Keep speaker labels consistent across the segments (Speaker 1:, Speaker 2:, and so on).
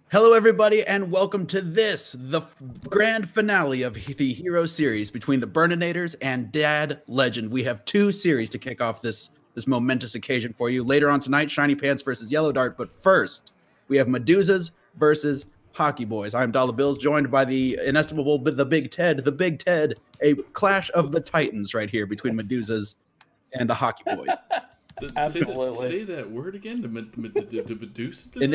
Speaker 1: Hello, everybody, and welcome to the grand finale of the Hero series between the Burninators and Dad Legend. We have two series to kick off this momentous occasion for you. Later on tonight, ShinyPants versus YellowDart, but first, we have Meduzas versus Hockey Boys. I'm DollaBilz, joined by the inestimable, the Big Ted, a clash of the titans right here between Meduzas and the Hockey Boys.
Speaker 2: Absolutely. Say that word again. The Meduzas.
Speaker 1: In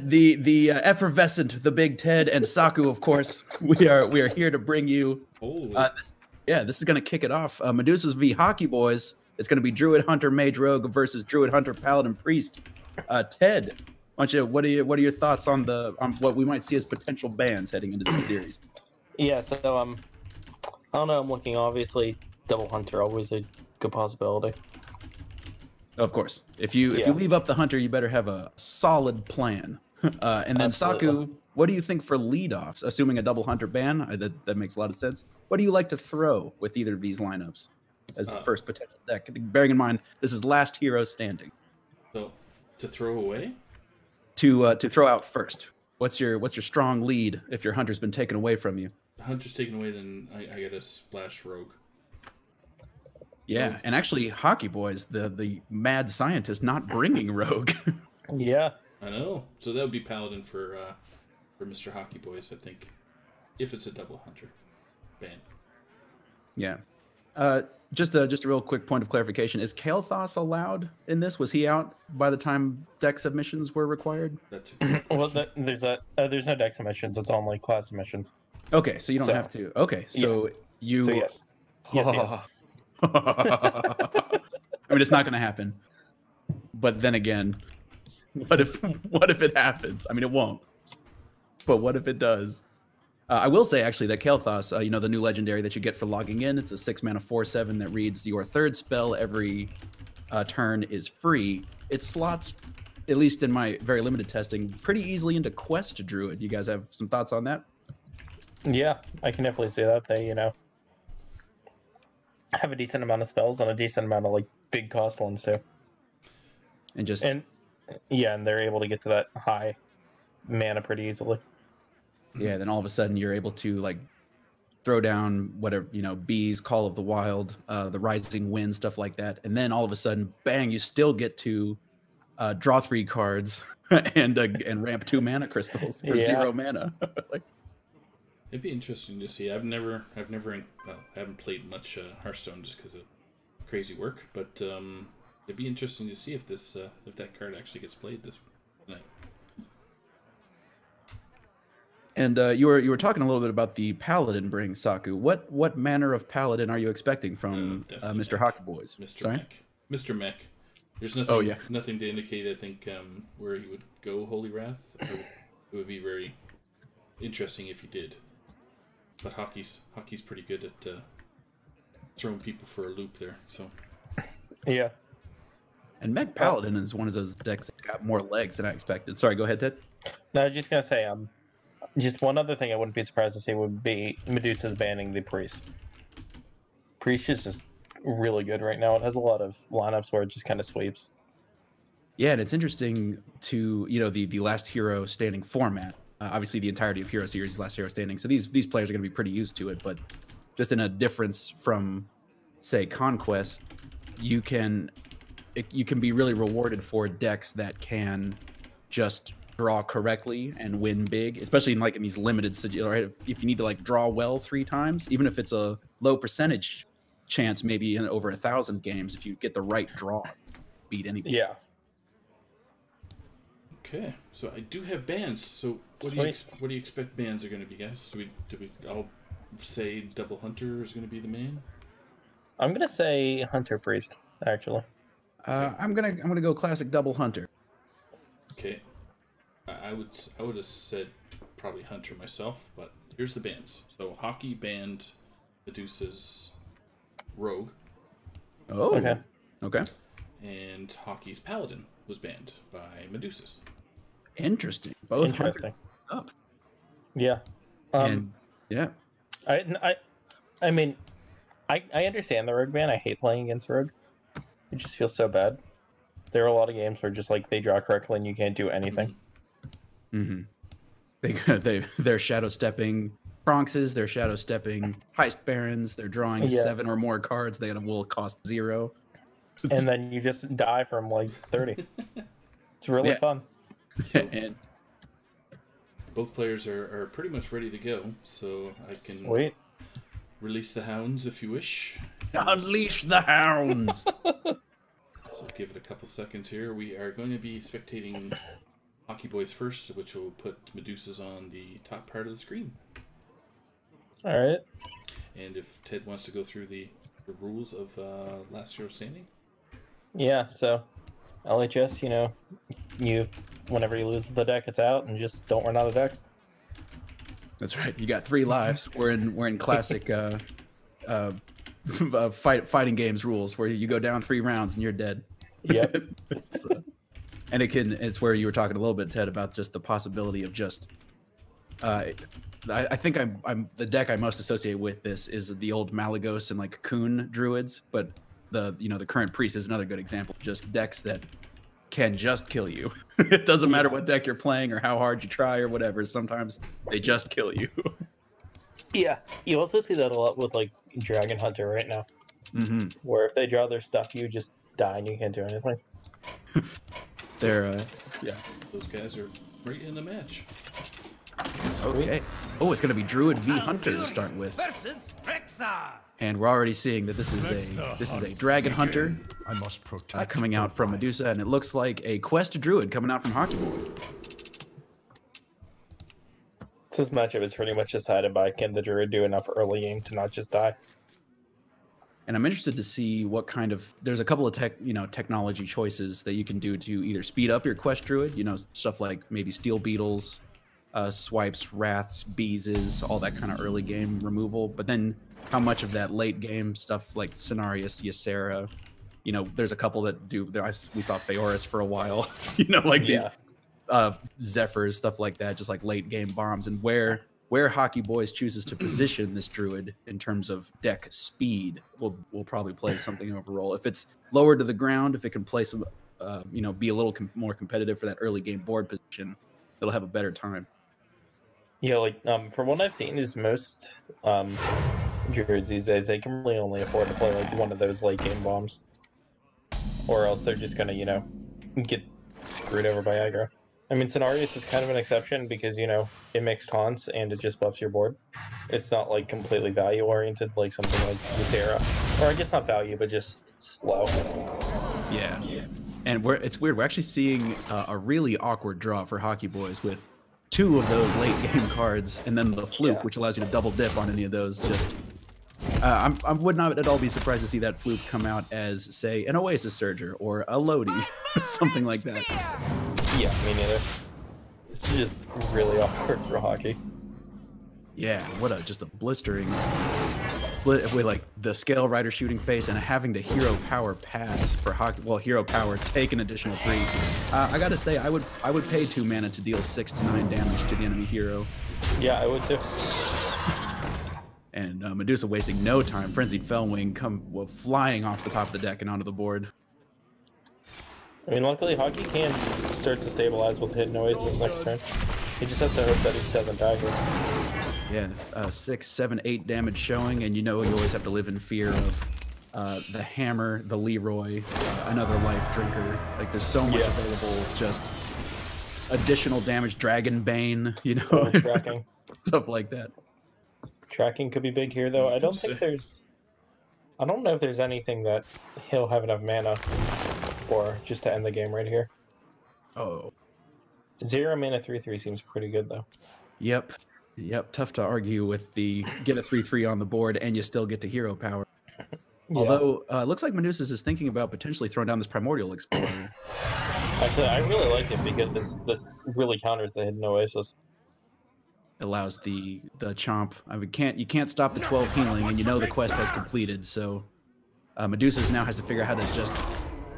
Speaker 1: the effervescent, the Big Ted and Saku, of course. We are here to bring you. This is gonna kick it off. Meduzas v Hockey Boys. It's gonna be Druid Hunter Mage Rogue versus Druid Hunter Paladin Priest. Ted, what are your thoughts on what we might see as potential bans heading into this series?
Speaker 3: Yeah, so I don't know. I'm looking, obviously double hunter, always a good possibility.
Speaker 1: Of course, if you leave up the hunter, you better have a solid plan. And then Saku, what do you think for leadoffs? Assuming a double hunter ban, that makes a lot of sense. What do you like to throw with either of these lineups as the first potential deck? Bearing in mind this is last hero standing.
Speaker 2: So to throw away,
Speaker 1: to throw out first. What's your strong lead if your hunter's been taken away from you?
Speaker 2: The hunter's taken away, then I get a splash rogue.
Speaker 1: Yeah, and actually, Hockey Boys, the mad scientist, not bringing Rogue.
Speaker 3: Yeah,
Speaker 2: I know. So that would be Paladin for Mr. Hockey Boys, I think, if it's a double hunter ban.
Speaker 1: Yeah. Just a real quick point of clarification: is Kael'thas allowed in this? Was he out by the time deck submissions were required?
Speaker 2: That's a good question.
Speaker 3: Well, there's no deck submissions. It's only class submissions.
Speaker 1: Okay, so you don't have to. Okay, so you.
Speaker 3: So yes. Yes.
Speaker 1: I mean, it's not going to happen. But then again, what if it happens? I mean, it won't. But what if it does? I will say actually that Kael'thas, the new legendary that you get for logging in, it's a 6-mana 4/7 that reads your third spell every turn is free. It slots, at least in my very limited testing, pretty easily into Quest Druid. You guys have some thoughts on that?
Speaker 3: Yeah, I can definitely see that. They, have a decent amount of spells and a decent amount of like big cost ones too. And they're able to get to that high mana pretty easily.
Speaker 1: Yeah, then all of a sudden you're able to like throw down whatever, Bees, Call of the Wild, the Rising Wind, stuff like that. And then all of a sudden, bang, you still get to draw 3 cards and ramp 2 mana crystals for 0 mana.
Speaker 2: It'd be interesting to see. I haven't played much Hearthstone just because of crazy work, but it'd be interesting to see if that card actually gets played this night.
Speaker 1: And you were talking a little bit about the Paladin bring, Saku. What manner of Paladin are you expecting from Mr. Hockey Boys?
Speaker 2: Mr. Mech. There's nothing. Nothing to indicate. I think where he would go. Holy Wrath. It would be very interesting if he did. But hockey's pretty good at throwing people for a loop there. So
Speaker 3: yeah.
Speaker 1: And Mech Paladin is one of those decks that's got more legs than I expected. Sorry, go ahead, Ted.
Speaker 3: No, I was just gonna say just one other thing I wouldn't be surprised to see would be Medusa's banning the Priest. Priest is just really good right now. It has a lot of lineups where it just kind of sweeps.
Speaker 1: Yeah, and it's interesting to the last hero standing format. Obviously, the entirety of Hero Series is last hero standing, so these players are going to be pretty used to it. But just in a difference from, say, Conquest, you can be really rewarded for decks that can just draw correctly and win big, especially in these limited situations. Right? If you need to draw well 3 times, even if it's a low percentage chance, maybe in over 1,000 games, if you get the right draw, beat anybody.
Speaker 3: Yeah.
Speaker 2: Okay, so I do have bans. So what do you expect bans are going to be, guys? Do we all say Double Hunter is going to be the main?
Speaker 3: I'm gonna say Hunter Priest, actually.
Speaker 1: I'm gonna go classic Double Hunter.
Speaker 2: Okay. I would have said probably Hunter myself, but here's the bans. So Hockey banned Medusa's Rogue.
Speaker 1: Oh. Okay. Okay.
Speaker 2: And Hockey's Paladin was banned by Meduzas.
Speaker 1: Interesting. Both
Speaker 3: interesting.
Speaker 1: Up.
Speaker 3: Yeah.
Speaker 1: And yeah.
Speaker 3: I mean, I understand the Rogue ban. I hate playing against Rogue. It just feels so bad. There are a lot of games where just like they draw correctly and you can't do anything.
Speaker 1: They're shadow stepping Bronxes, they're shadow stepping Heist Barons, they're drawing 7 or more cards, they will cost 0.
Speaker 3: And then you just die from like 30. It's really fun.
Speaker 2: So, and both players are pretty much ready to go, so I can release the hounds if you wish.
Speaker 1: Unleash the hounds!
Speaker 2: So give it a couple seconds here. We are going to be spectating Hockey Boys first, which will put Meduzas on the top part of the screen.
Speaker 3: Alright.
Speaker 2: And if Ted wants to go through the rules of last hero standing.
Speaker 3: Yeah, so LHS, whenever you lose the deck, it's out, and just don't run out of decks.
Speaker 1: That's right. You got 3 lives. We're in classic fighting games rules where you go down 3 rounds and you're dead.
Speaker 3: Yep.
Speaker 1: And it's where you were talking a little bit, Ted, about just the possibility of just I think I'm the deck I most associate with this is the old Malagos and like Coon druids, but the current priest is another good example. Just decks that can just kill you. It doesn't matter what deck you're playing or how hard you try or whatever. Sometimes they just kill you.
Speaker 3: Yeah, you also see that a lot with like Dragon Hunter right now, where if they draw their stuff, you just die and you can't do anything.
Speaker 1: They're
Speaker 2: those guys are right in the match.
Speaker 1: Okay. Oh, it's gonna be Druid v Hunter to start with. And we're already seeing that this is a Dragon Hunter coming out from Medusa, and it looks like a Quest Druid coming out from Hockey Boy.
Speaker 3: This matchup is pretty much decided by can the Druid do enough early game to not just die.
Speaker 1: And I'm interested to see what kind of there's a couple of technology choices that you can do to either speed up your Quest Druid, stuff like maybe Steel Beetles, swipes, wraths, beezes, all that kind of early game removal. But then how much of that late game stuff like Cenarius, Ysera, there's a couple that do. We saw Feoris for a while, these Zephyrs, stuff like that, just like late game bombs, and where Hockey Boys chooses to position this Druid in terms of deck speed will probably play something over role. If it's lower to the ground, if it can play some, be a little more competitive for that early game board position, it'll have a better time.
Speaker 3: Yeah, like from what I've seen, is most Druids these days they can really only afford to play like one of those late game bombs, or else they're just gonna get screwed over by aggro. I mean, Cenarius is kind of an exception because, it makes taunts and it just buffs your board. It's not, like, completely value-oriented like something like Ysera. Or I guess not value, but just slow.
Speaker 1: Yeah. And it's weird. We're actually seeing a really awkward draw for Hockey Boys with 2 of those late-game cards and then the Fluke, which allows you to double dip on any of those. Just I would not at all be surprised to see that Fluke come out as, say, an Oasis Surger or a Lodi, something like that.
Speaker 3: Yeah, me neither. It's just really awkward for hockey.
Speaker 1: Yeah, just a blistering with like the Scale Rider shooting face and having to hero power pass for hockey. Well, hero power take an additional 3. I gotta say, I would pay 2 mana to deal 6 to 9 damage to the enemy hero.
Speaker 3: Yeah, I would too.
Speaker 1: And Medusa wasting no time. Frenzied Fellwing flying off the top of the deck and onto the board.
Speaker 3: I mean, luckily, Hockey can start to stabilize with hit noise this next turn. He just has to hope that he doesn't die here.
Speaker 1: Yeah, 6, 7, 8 damage showing, and you always have to live in fear of the Hammer, the Leroy, another Life Drinker. Like, there's so much available, just additional damage, Dragon Bane,
Speaker 3: Tracking.
Speaker 1: Stuff like that.
Speaker 3: Tracking could be big here, though. I don't know if there's anything that he'll have enough mana for just to end the game right here.
Speaker 1: Oh.
Speaker 3: 0 mana 3/3 seems pretty good though.
Speaker 1: Yep. Yep, tough to argue with the get a 3-3 on the board and you still get to hero power.
Speaker 3: Yeah.
Speaker 1: Although, looks like Meduzas is thinking about potentially throwing down this Primordial Explorer.
Speaker 3: Actually, I really like it because this really counters the Hidden Oasis.
Speaker 1: Allows the chomp. I mean, you can't stop the 12 healing, and you know the quest has completed. So, Meduzas now has to figure out how to just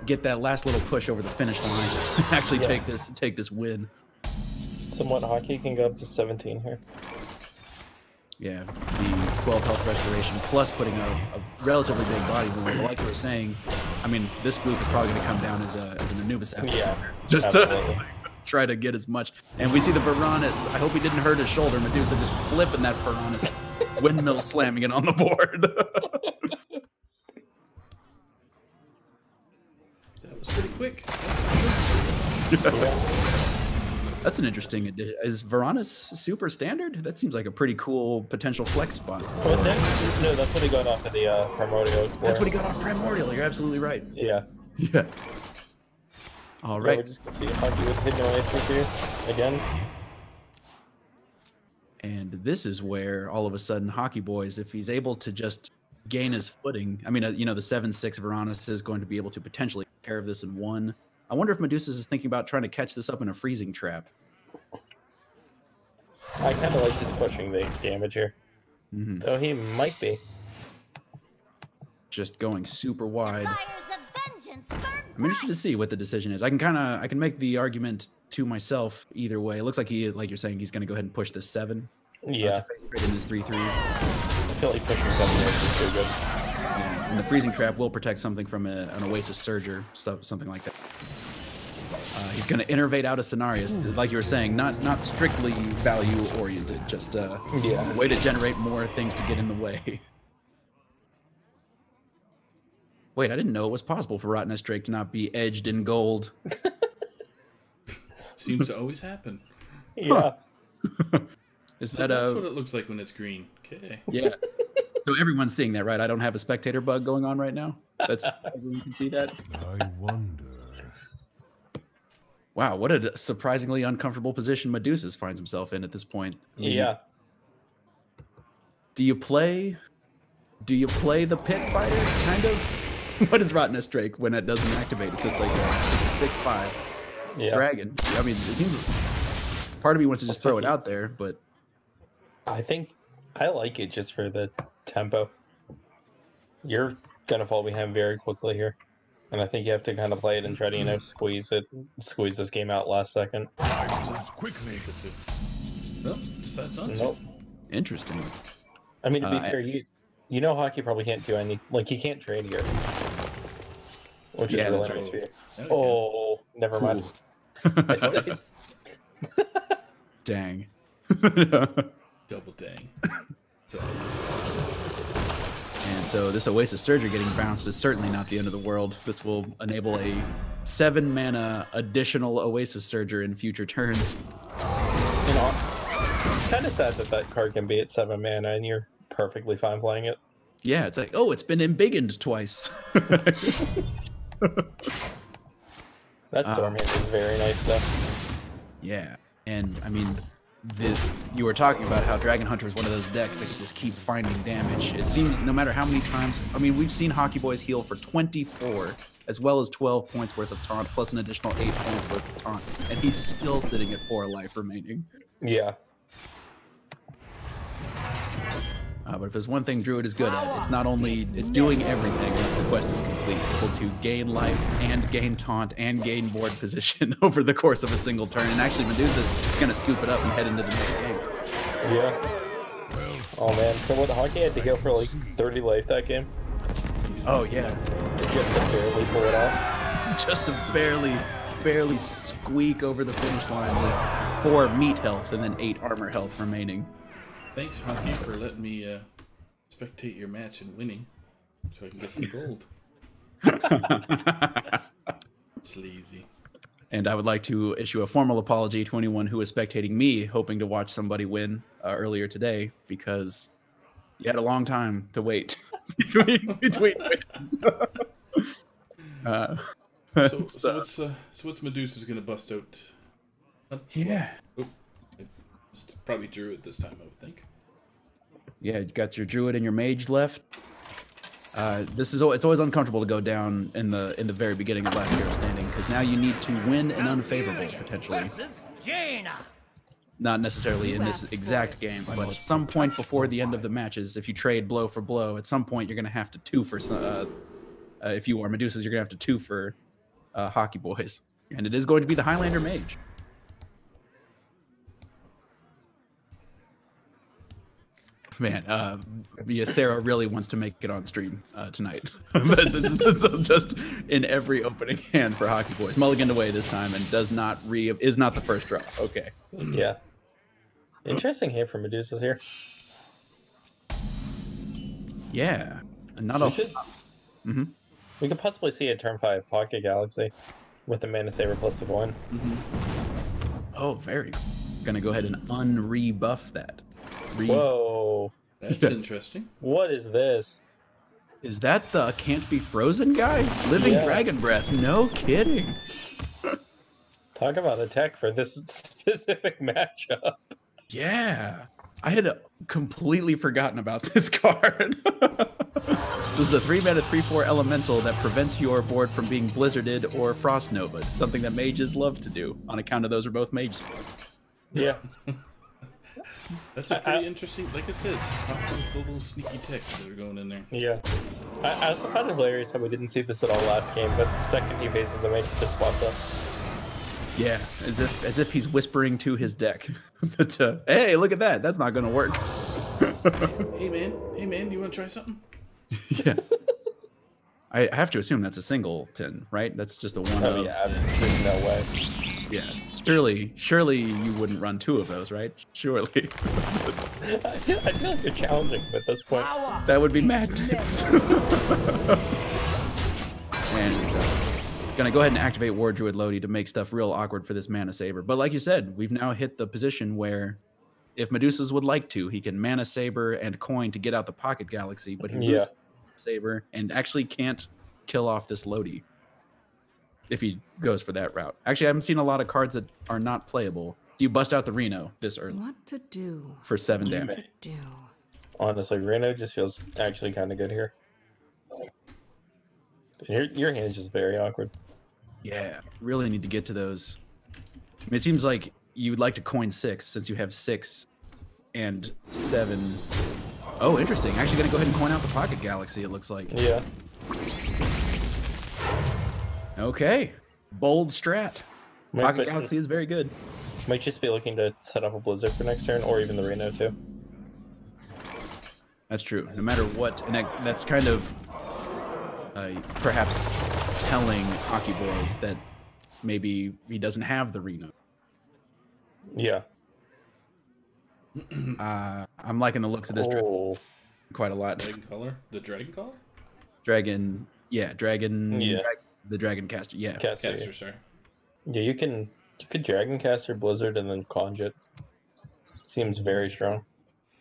Speaker 1: get that last little push over the finish line, actually take this win.
Speaker 3: Somewhat hockey can go up to 17 here.
Speaker 1: Yeah, the 12 health restoration plus putting a relatively big body movement. Like you were saying, I mean, this fluke is probably going to come down as an Anubis after.
Speaker 3: Yeah,
Speaker 1: just to try to get as much. And we see the Varanus. I hope he didn't hurt his shoulder. Medusa just flipping that Varanus, windmill slamming it on the board.
Speaker 2: That was pretty quick.
Speaker 1: That's an interesting addition. Is Varanus super standard? That seems like a pretty cool potential flex spot.
Speaker 3: Well, no, that's what he got off of the Primordial Explorer.
Speaker 1: That's what he got off Primordial. You're absolutely right.
Speaker 3: Yeah.
Speaker 1: Yeah. All right.
Speaker 3: Yeah, we're just going to see hockey with Hidden Oasis here again.
Speaker 1: And this is where all of a sudden Hockey Boys, if he's able to just gain his footing, I mean, the 7-6 Varanus is going to be able to potentially take care of this in one. I wonder if Meduzas is thinking about trying to catch this up in a freezing trap.
Speaker 3: I kind of like just pushing the damage here.
Speaker 1: Mm-hmm.
Speaker 3: Though he might be.
Speaker 1: Just going super wide. I'm interested to see what the decision is. I can make the argument to myself either way. It looks like like you're saying, he's going to go ahead and push this 7.
Speaker 3: Yeah.
Speaker 1: To face in his 3-3s.
Speaker 3: I feel like pushing 7 is too good.
Speaker 1: And the freezing trap will protect something from an Oasis Surger, something like that. He's going to innervate out a Cenarius, like you were saying, not strictly value oriented, just a way to generate more things to get in the way. Wait, I didn't know it was possible for Rottennest Drake to not be edged in gold.
Speaker 2: Seems to always happen.
Speaker 3: Yeah.
Speaker 2: That's what it looks like when it's green. Okay.
Speaker 1: Yeah. So everyone's seeing that, right? I don't have a spectator bug going on right now. That's everyone can see that.
Speaker 4: I wonder.
Speaker 1: Wow, what a surprisingly uncomfortable position Meduzas finds himself in at this point. I mean,
Speaker 3: Yeah.
Speaker 1: Do you play the pit fighter, kind of? What is Rottennest Drake when it doesn't activate? It's just like a 6-5 dragon. I mean, it seems part of me wants to just throw it out there, but
Speaker 3: I think I like it just for the tempo. You're gonna fall behind very quickly here, and I think you have to kind of play it and try to squeeze this game out last second.
Speaker 4: Quickly.
Speaker 2: Well, decides not to.
Speaker 3: Nope.
Speaker 1: Interesting.
Speaker 3: I mean, to be fair, you know, hockey probably can't do any, like, he can't trade here, which is really nice for you. Oh, never mind.
Speaker 1: Dang.
Speaker 2: Double dang.
Speaker 1: And so this Oasis Surger getting bounced is certainly not the end of the world. This will enable a 7-mana additional Oasis Surger in future turns.
Speaker 3: You know, it's kind of sad that card can be at 7 mana and you're perfectly fine playing it.
Speaker 1: Yeah, it's like, oh, it's been embiggened twice.
Speaker 3: That Stormhand is very nice, though.
Speaker 1: Yeah, and I mean, you were talking about how Dragon Hunter is one of those decks that can just keep finding damage. It seems no matter how many times, I mean, we've seen Hockey Boys heal for 24, as well as 12 points worth of taunt, plus an additional 8 points worth of taunt, and he's still sitting at 4 life remaining.
Speaker 3: Yeah.
Speaker 1: But if there's one thing Druid is good at, it's not only, it's doing everything once the quest is complete, able to gain life and gain taunt and gain board position over the course of a single turn. And actually Medusa is going to scoop it up and head into the next game.
Speaker 3: Yeah. Oh man, so what, Hockey had to go for like 30 life that game?
Speaker 1: Oh yeah.
Speaker 3: Just to barely pull it off.
Speaker 1: Just to barely squeak over the finish line with 4 meat health and then 8 armor health remaining.
Speaker 2: Thanks, Hockey, for letting me spectate your match and winning, so I can get some gold. Sleazy.
Speaker 1: And I would like to issue a formal apology to anyone who was spectating me, hoping to watch somebody win earlier today, because you had a long time to wait between wins.
Speaker 2: So what's Medusa's gonna bust out?
Speaker 1: Yeah.
Speaker 2: Oh, Probably Druid this time, I would think.
Speaker 1: Yeah, you got your Druid and your Mage left. It's always uncomfortable to go down in the very beginning of last hero standing, because now you need to win an unfavorable potentially. Not necessarily in this exact game, but at some point before the end of the matches, if you trade blow for blow, at some point you're gonna have to two for if you are Meduzas, you're gonna have to two for Hockey Boys, and it is going to be the Highlander Mage. Man, Sarah really wants to make it on stream tonight. But this is just in every opening hand for Hockey Boys. Mulliganed away this time and is not the first draw. Okay.
Speaker 3: Yeah. Interesting hand for Meduzas here.
Speaker 1: Yeah. And not a...
Speaker 3: We could possibly see a turn 5 Pocket Galaxy with the Mana Saber plus the coin.
Speaker 1: Oh, very. Gonna go ahead and unrebuff that.
Speaker 3: Whoa.
Speaker 2: That's interesting.
Speaker 3: What is this?
Speaker 1: Is that the Can't Be Frozen guy? Living Dragon Breath. No kidding.
Speaker 3: Talk about a tech for this specific matchup.
Speaker 1: Yeah. I had completely forgotten about this card. This is a 3-mana 3/4 elemental that prevents your board from being blizzarded or frost nova. Something that mages love to do on account of those are both mage spells.
Speaker 3: Yeah.
Speaker 2: That's a pretty interesting, like I said, it's the little sneaky techs that are going in there.
Speaker 3: Yeah. I also found it hilarious how we didn't see this at all last game, but the second he faces the mage, he just swaps up.
Speaker 1: Yeah, as if he's whispering to his deck. That, hey, look at that. That's not going to work.
Speaker 2: Hey man, you want to try something?
Speaker 1: Yeah. I have to assume that's a singleton, right? That's just a one.
Speaker 3: Oh yeah, there's no way.
Speaker 1: Yeah. Surely you wouldn't run 2 of those, right? Surely.
Speaker 3: I feel like you're challenging him at this point.
Speaker 1: That would be madness. And gonna go ahead and activate War Druid Lodi to make stuff real awkward for this Mana Saber. But like you said, we've now hit the position where if Meduzas would like to, he can Mana Saber and coin to get out the Pocket Galaxy, but he loses Saber and actually can't kill off this Lodi if he goes for that route. Actually, I haven't seen a lot of cards that are not playable. Do you bust out the Reno this early?
Speaker 5: What to do?
Speaker 1: For 7 damage.
Speaker 5: What to do?
Speaker 3: Honestly, Reno just feels actually kind of good here. Your hand is just very awkward.
Speaker 1: Yeah, really need to get to those. I mean, it seems like you would like to coin 6 since you have 6 and 7. Oh, interesting. Actually going to go ahead and coin out the Pocket Galaxy, it looks like.
Speaker 3: Yeah.
Speaker 1: Okay. Bold strat. Pocket Galaxy is very good.
Speaker 3: Might just be looking to set up a Blizzard for next turn, or even the Reno too.
Speaker 1: That's true. No matter what, and that's kind of perhaps telling Hockey Boys that maybe he doesn't have the Reno.
Speaker 3: Yeah.
Speaker 1: I'm liking the looks of this quite a lot.
Speaker 2: Dragon color? The dragon color?
Speaker 1: Dragon. Yeah, dragon.
Speaker 3: Yeah.
Speaker 1: The Dragon Caster. Yeah.
Speaker 3: Caster,
Speaker 2: sorry.
Speaker 3: Yeah, you could Dragon Caster Blizzard and then Conjure. Seems very strong.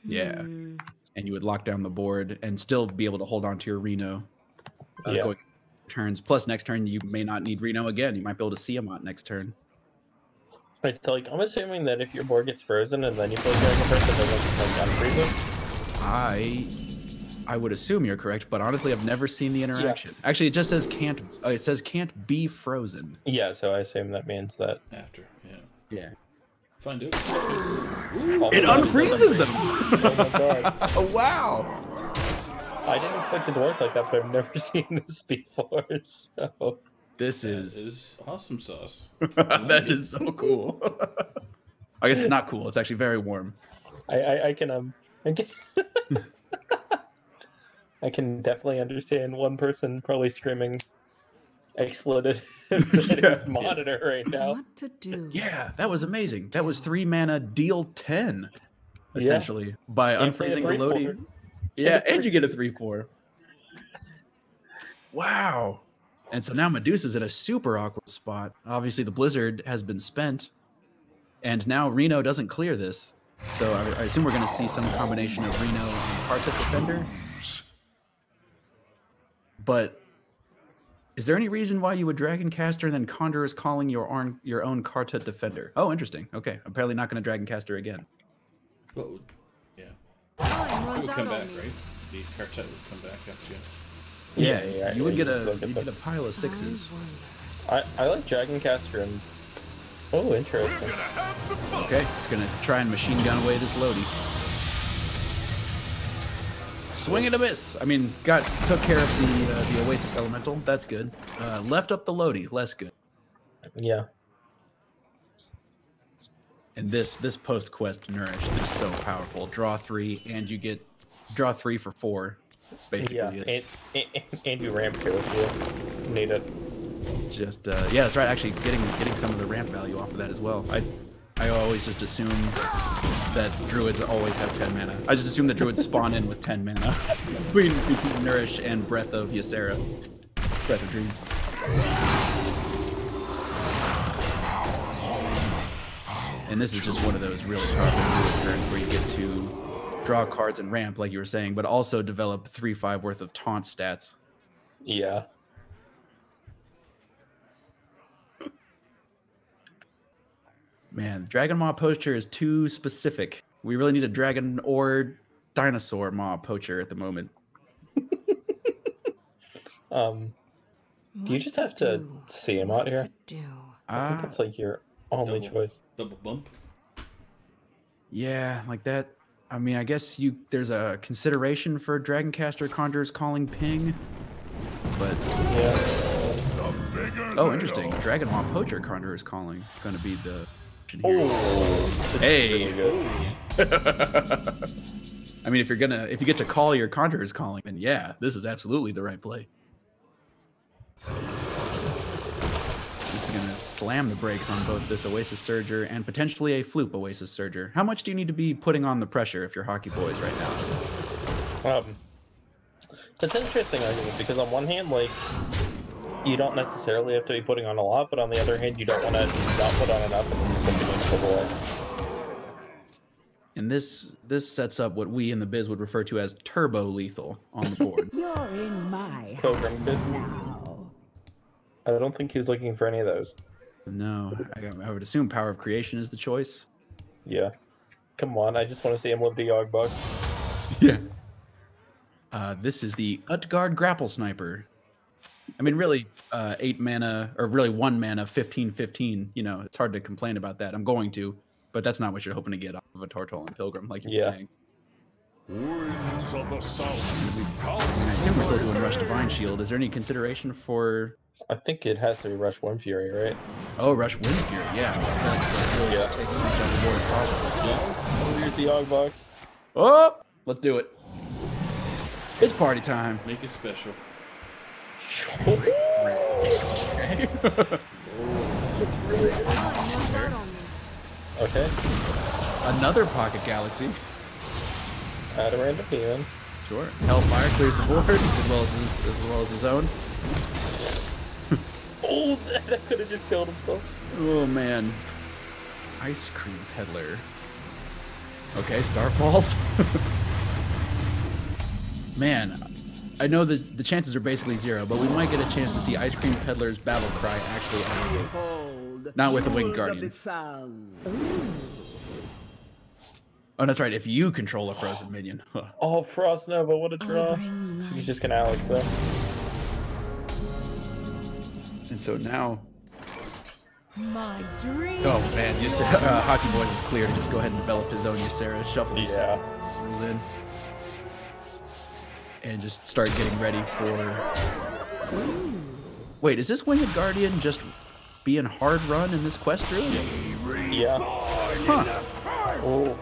Speaker 1: Yeah. And you would lock down the board and still be able to hold on to your Reno. Going turns. Plus, next turn you may not need Reno again. You might be able to see him on next turn.
Speaker 3: It's like, I'm assuming that if your board gets frozen and then you play Dragon First, it doesn't unfreeze it.
Speaker 1: I would assume you're correct, but honestly, I've never seen the interaction. Yeah. Actually, it just says can't. It says can't be frozen.
Speaker 3: Yeah, so I assume that means that
Speaker 2: after. Yeah.
Speaker 1: Yeah.
Speaker 2: Find out.
Speaker 1: It unfreezes them.
Speaker 3: Oh my god!
Speaker 1: Oh, wow.
Speaker 3: I didn't expect it to work like that, but I've never seen this before. So
Speaker 1: this is
Speaker 2: awesome sauce.
Speaker 1: That is so cool. I guess it's not cool. It's actually very warm.
Speaker 3: I can definitely understand one person probably screaming exploded at his monitor right now.
Speaker 5: What to do?
Speaker 1: Yeah, that was amazing. That was 3 mana deal 10, essentially, by unfreezing the Lodi. Yeah, and you get a 3/4. Wow. And so now Medusa's in a super awkward spot. Obviously, the Blizzard has been spent, and now Reno doesn't clear this. So I assume we're going to see some combination of Reno and Kartuk Defender. But is there any reason why you would Dragon Caster and then Condor is calling your own Kartuk Defender? Oh, interesting. Okay, apparently not going to Dragon Caster again.
Speaker 2: Well, yeah.
Speaker 5: Time
Speaker 2: It
Speaker 5: runs
Speaker 2: would
Speaker 5: out
Speaker 2: come
Speaker 5: on
Speaker 2: back,
Speaker 5: me.
Speaker 2: right? The cartel would come back after you.
Speaker 3: Yeah,
Speaker 1: you would get
Speaker 3: still
Speaker 1: a you'd get a pile of sixes.
Speaker 3: I like Dragoncaster and oh, interesting.
Speaker 1: Okay, just gonna try and machine gun away this Lodi. Swing and a miss. I mean, took care of the Oasis Elemental. That's good. Left up the Lodi. Less good.
Speaker 3: Yeah.
Speaker 1: And this post quest Nourish is so powerful. Draw 3, and you get draw 3 for 4. Basically,
Speaker 3: yeah. And you ramp too if you need it.
Speaker 1: Just yeah, that's right. Actually, getting some of the ramp value off of that as well. I always just assume that druids always have 10 mana. I just assume that druids spawn in with 10 mana between Nourish and Breath of Ysera. Breath of Dreams. And this is just one of those really powerful druid turns where you get to draw cards and ramp, like you were saying, but also develop 3/5 worth of taunt stats.
Speaker 3: Yeah.
Speaker 1: Man, Dragon Maw Poacher is too specific. We really need a dragon or dinosaur Maw Poacher at the moment.
Speaker 3: Do you just have to see him out here? I think that's like your only choice.
Speaker 2: Double bump.
Speaker 1: Yeah, like that. I mean, I guess there's a consideration for Dragoncaster Conjurer's Calling Ping, but
Speaker 3: yeah.
Speaker 1: Oh, interesting. Dragon Maw Poacher Conjurer's Calling is going to be the option here.
Speaker 3: Oh,
Speaker 1: hey.
Speaker 3: really
Speaker 1: I mean, if you get to call your Conjurer's Calling, then yeah, this is absolutely the right play. This is going to slam the brakes on both this Oasis Surger and potentially a Floop Oasis Surger. How much do you need to be putting on the pressure if you're Hockey Boys right now?
Speaker 3: It's an interesting argument because on one hand, like, you don't necessarily have to be putting on a lot, but on the other hand, you don't want to not put on enough and then something into the wall.
Speaker 1: And this sets up what we in the biz would refer to as turbo lethal on the board.
Speaker 5: You're in my
Speaker 3: Pilgrim
Speaker 5: hands
Speaker 3: bid.
Speaker 5: now.
Speaker 3: I don't think he was looking for any of those.
Speaker 1: No, I would assume Power of Creation is the choice.
Speaker 3: Yeah. Come on, I just want to see him with the Yogg Buck.
Speaker 1: Yeah. This is the Utgard Grapple Sniper. I mean, really, 8 mana, or really 1 mana, 15/15. You know, it's hard to complain about that. I'm going to, but that's not what you're hoping to get off of a Tortolan Pilgrim, like you're saying.
Speaker 4: Winds of the south.
Speaker 1: I assume we're still doing Rush Divine Shield. Is there any consideration for...
Speaker 3: I think it has to be Rush Wind Fury, right?
Speaker 1: Oh, Rush Wind Fury, yeah. That's really just taking as much on the board as possible.
Speaker 3: Yeah. Here's the Yogg Bucks.
Speaker 1: Oh! Let's do it. It's party time.
Speaker 2: Make it special.
Speaker 1: Okay.
Speaker 3: It's really good.
Speaker 5: Time runs out on me.
Speaker 3: Okay.
Speaker 1: Another Pocket Galaxy.
Speaker 3: Add a random demon.
Speaker 1: Sure. Hellfire clears the board as well as his own.
Speaker 3: Oh, that could have just killed himself.
Speaker 1: Oh man. Ice Cream Peddler. Okay, Starfalls. Man, I know that the chances are basically 0, but we might get a chance to see Ice Cream Peddler's battle cry actually activate. Not with a Winged Guardian. Oh, that's right. If you control a frozen minion. Huh.
Speaker 3: Oh, Frost Nova, what a draw. So he's just gonna Alex though.
Speaker 1: And so now...
Speaker 5: My dream.
Speaker 1: Oh man, Hockey Boys is clear to just go ahead and develop his own Ysera, shuffle these in, and just start getting ready for... Wait, is this Winged Guardian just being hard run in this quest room?
Speaker 3: Yeah.
Speaker 1: Huh.
Speaker 3: Oh,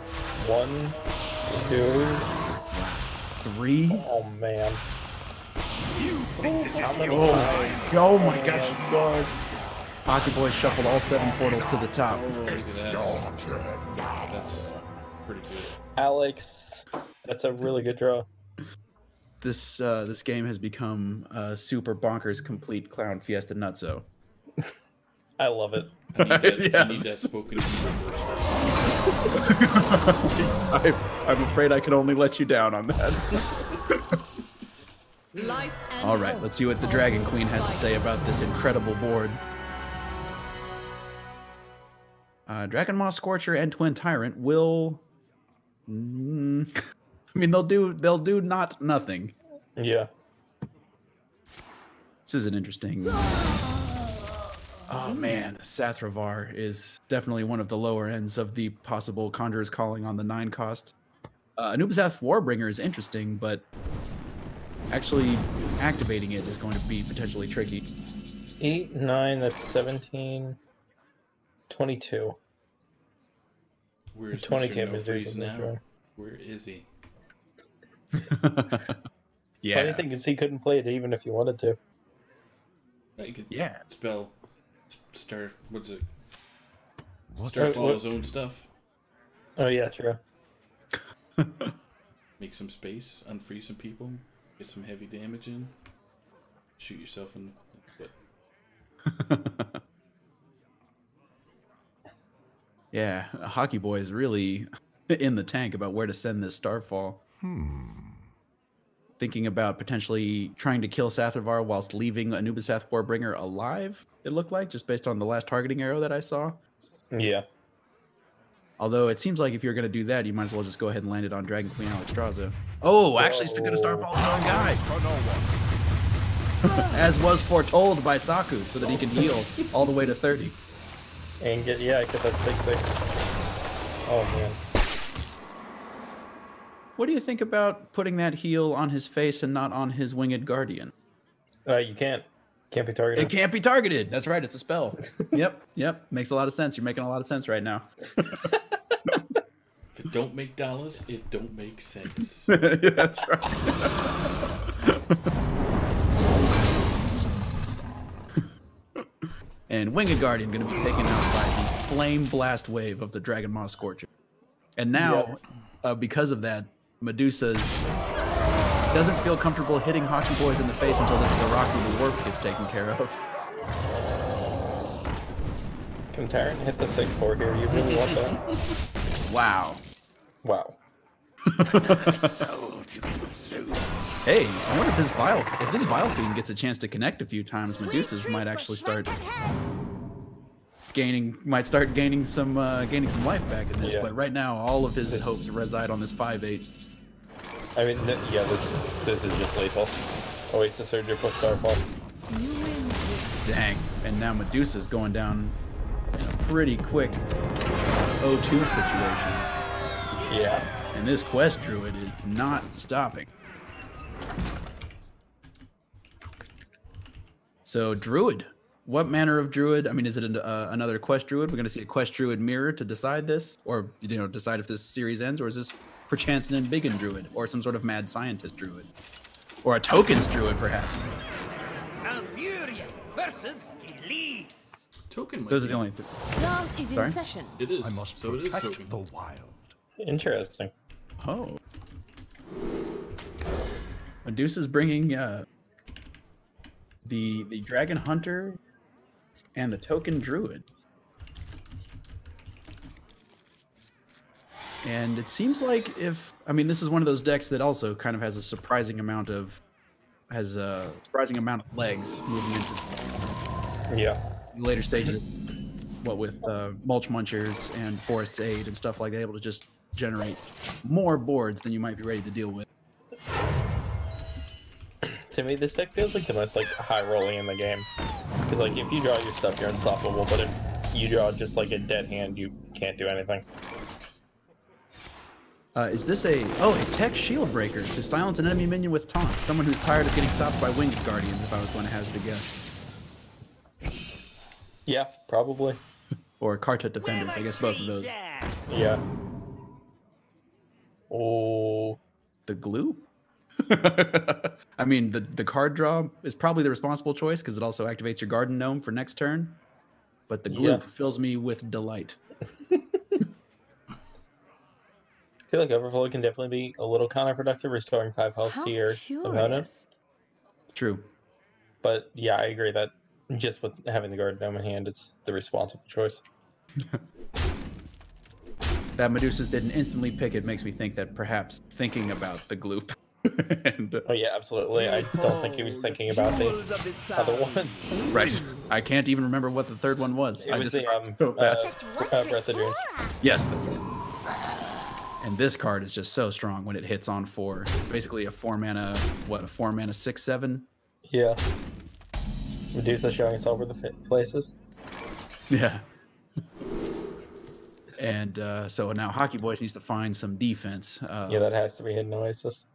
Speaker 3: 1, 2,
Speaker 1: 3.
Speaker 3: Oh man.
Speaker 1: Oh my gosh. God. Hockey Boys shuffled all 7 portals to the top.
Speaker 2: Oh, look at that. That's pretty good.
Speaker 3: Alex, that's a really good draw.
Speaker 1: This game has become super bonkers complete clown fiesta nutso.
Speaker 3: I love it.
Speaker 2: I need that spoken reverse.
Speaker 1: I'm afraid I can only let you down on that. All right, let's see what the Dragon Queen has to say about this incredible board. Dragon Maw Scorcher and Twin Tyrant will I mean, they'll do not nothing.
Speaker 3: Yeah.
Speaker 1: This is an interesting. Oh man, Sathravar is definitely one of the lower ends of the possible Conjurer's Calling on the 9 cost. Anubisath Warbringer is interesting, but actually activating it is going to be potentially tricky.
Speaker 3: 8, 9, that's 17, 22.
Speaker 2: Where's
Speaker 3: 22
Speaker 2: Mr. No
Speaker 3: Meduzas
Speaker 2: Freeze
Speaker 3: now.
Speaker 2: now? Where is he?
Speaker 1: Yeah.
Speaker 3: Funny thing is he couldn't play it even if he wanted to.
Speaker 2: You could
Speaker 1: Yeah.
Speaker 2: spell start. What's it?
Speaker 4: What?
Speaker 2: Start all his own stuff.
Speaker 3: Oh yeah, true.
Speaker 2: Make some space. Unfreeze some people. Get some heavy damage in. Shoot yourself in the foot.
Speaker 1: Yeah, Hockey Boy is really in the tank about where to send this Starfall. Thinking about potentially trying to kill Sathravar whilst leaving Anubisath Warbringer alive, it looked like, just based on the last targeting arrow that I saw.
Speaker 3: Yeah.
Speaker 1: Although it seems like if you're going to do that, you might as well just go ahead and land it on Dragon Queen Alexstrasza. Oh, actually still going to Starfall his own guy. As was foretold by Saku, so that he can heal all the way to 30.
Speaker 3: And get that 6/6. Oh man.
Speaker 1: What do you think about putting that heal on his face and not on his Winged Guardian?
Speaker 3: You can't be targeted.
Speaker 1: It can't be targeted. That's right. It's a spell. Yep. Makes a lot of sense. You're making a lot of sense right now.
Speaker 2: If it don't make dollars, it don't make sense.
Speaker 1: That's right. And Winged Guardian going to be taken out by the Flame Blast Wave of the Dragon Maw Scorcher. And now, because of that, Meduzas doesn't feel comfortable hitting Hockey Boys in the face until this Zaraku the Warp gets taken care of.
Speaker 3: Can Tyrant hit the 6/4 here? You really want that?
Speaker 1: Wow.
Speaker 3: Wow.
Speaker 1: Hey, I wonder if this Vile Fiend gets a chance to connect a few times, Meduzas might actually start gaining some life back in this.
Speaker 3: Yeah.
Speaker 1: But right now, all of his hopes reside on this 5/8.
Speaker 3: I mean, this is just lethal. Oasis Surger plus Starfall.
Speaker 1: Dang. And now Medusa's going down in a pretty quick 0-2 situation.
Speaker 3: Yeah.
Speaker 1: And this Quest Druid is not stopping. So, Druid. What manner of Druid? I mean, is it another Quest Druid? We're going to see a Quest Druid mirror to decide this? Or, decide if this series ends? Or is this perchance an Embiggen Druid? Or some sort of mad scientist Druid? Or a Tokens Druid, perhaps?
Speaker 6: Alfuria versus Elise.
Speaker 2: Token.
Speaker 1: Those are the only.
Speaker 5: Class is
Speaker 1: Sorry?
Speaker 5: in session.
Speaker 2: It is.
Speaker 4: I must
Speaker 2: So it is
Speaker 4: protect
Speaker 2: token.
Speaker 4: the wild.
Speaker 3: Interesting.
Speaker 1: Oh. Medusa's bringing the Dragon Hunter and the Token Druid. And it seems like this is one of those decks that also kind of has a surprising amount of legs moving into later stages. What with Mulch Munchers and Forest's Aid and stuff like that, able to just generate more boards than you might be ready to deal with.
Speaker 3: To me, this deck feels like the most high rolling in the game. Because if you draw your stuff, you're unstoppable. But if you draw just a dead hand, you can't do anything.
Speaker 1: Is this a tech shield breaker to silence an enemy minion with taunt? Someone who's tired of getting stopped by Winged Guardians, if I was going to hazard a guess.
Speaker 3: Yeah, probably.
Speaker 1: Or Kartut Defenders, I guess both of those.
Speaker 3: Yeah. Oh.
Speaker 1: The glue? I mean, the card draw is probably the responsible choice because it also activates your Garden Gnome for next turn. But the glue fills me with delight.
Speaker 3: I feel like Overflow can definitely be a little counterproductive, restoring 5 health to your opponent.
Speaker 1: True.
Speaker 3: But yeah, I agree that just with having the Garden Gnome in hand, it's the responsible choice.
Speaker 1: That Medusas didn't instantly pick it makes me think that perhaps thinking about the gloop.
Speaker 3: Oh yeah, absolutely. I don't think he was thinking about the other one.
Speaker 1: Right. I can't even remember what the third one was.
Speaker 3: It was the
Speaker 1: so fast.
Speaker 3: Breath of Dreams.
Speaker 1: Yes. That's right. And this card is just so strong when it hits on 4. Basically a 4 mana, what, a 4 mana 6/7?
Speaker 3: Yeah. Medusa showing us over the places.
Speaker 1: Yeah. And so now Hockey Boys needs to find some defense.
Speaker 3: Yeah, that has to be Hidden Oasis.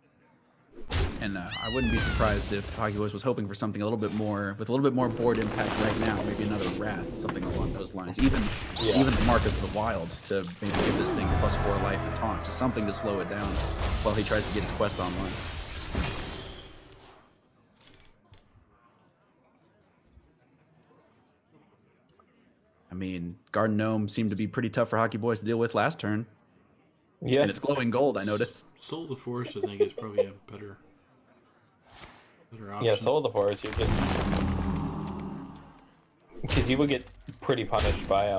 Speaker 1: And I wouldn't be surprised if Hockey Boys was hoping for something a little bit more, with a little bit more board impact right now. Maybe another Wrath, something along those lines. Even the Mark of the Wild to maybe give this thing +4 life or taunt, just something to slow it down while he tries to get his quest online. I mean, Garden Gnome seemed to be pretty tough for Hockey Boys to deal with last turn.
Speaker 3: Yeah.
Speaker 1: And it's glowing gold, I noticed.
Speaker 2: Soul of the Forest, I think, is probably a better option.
Speaker 3: Yeah, Soul of the Forest, you're just... Because you would get pretty punished by,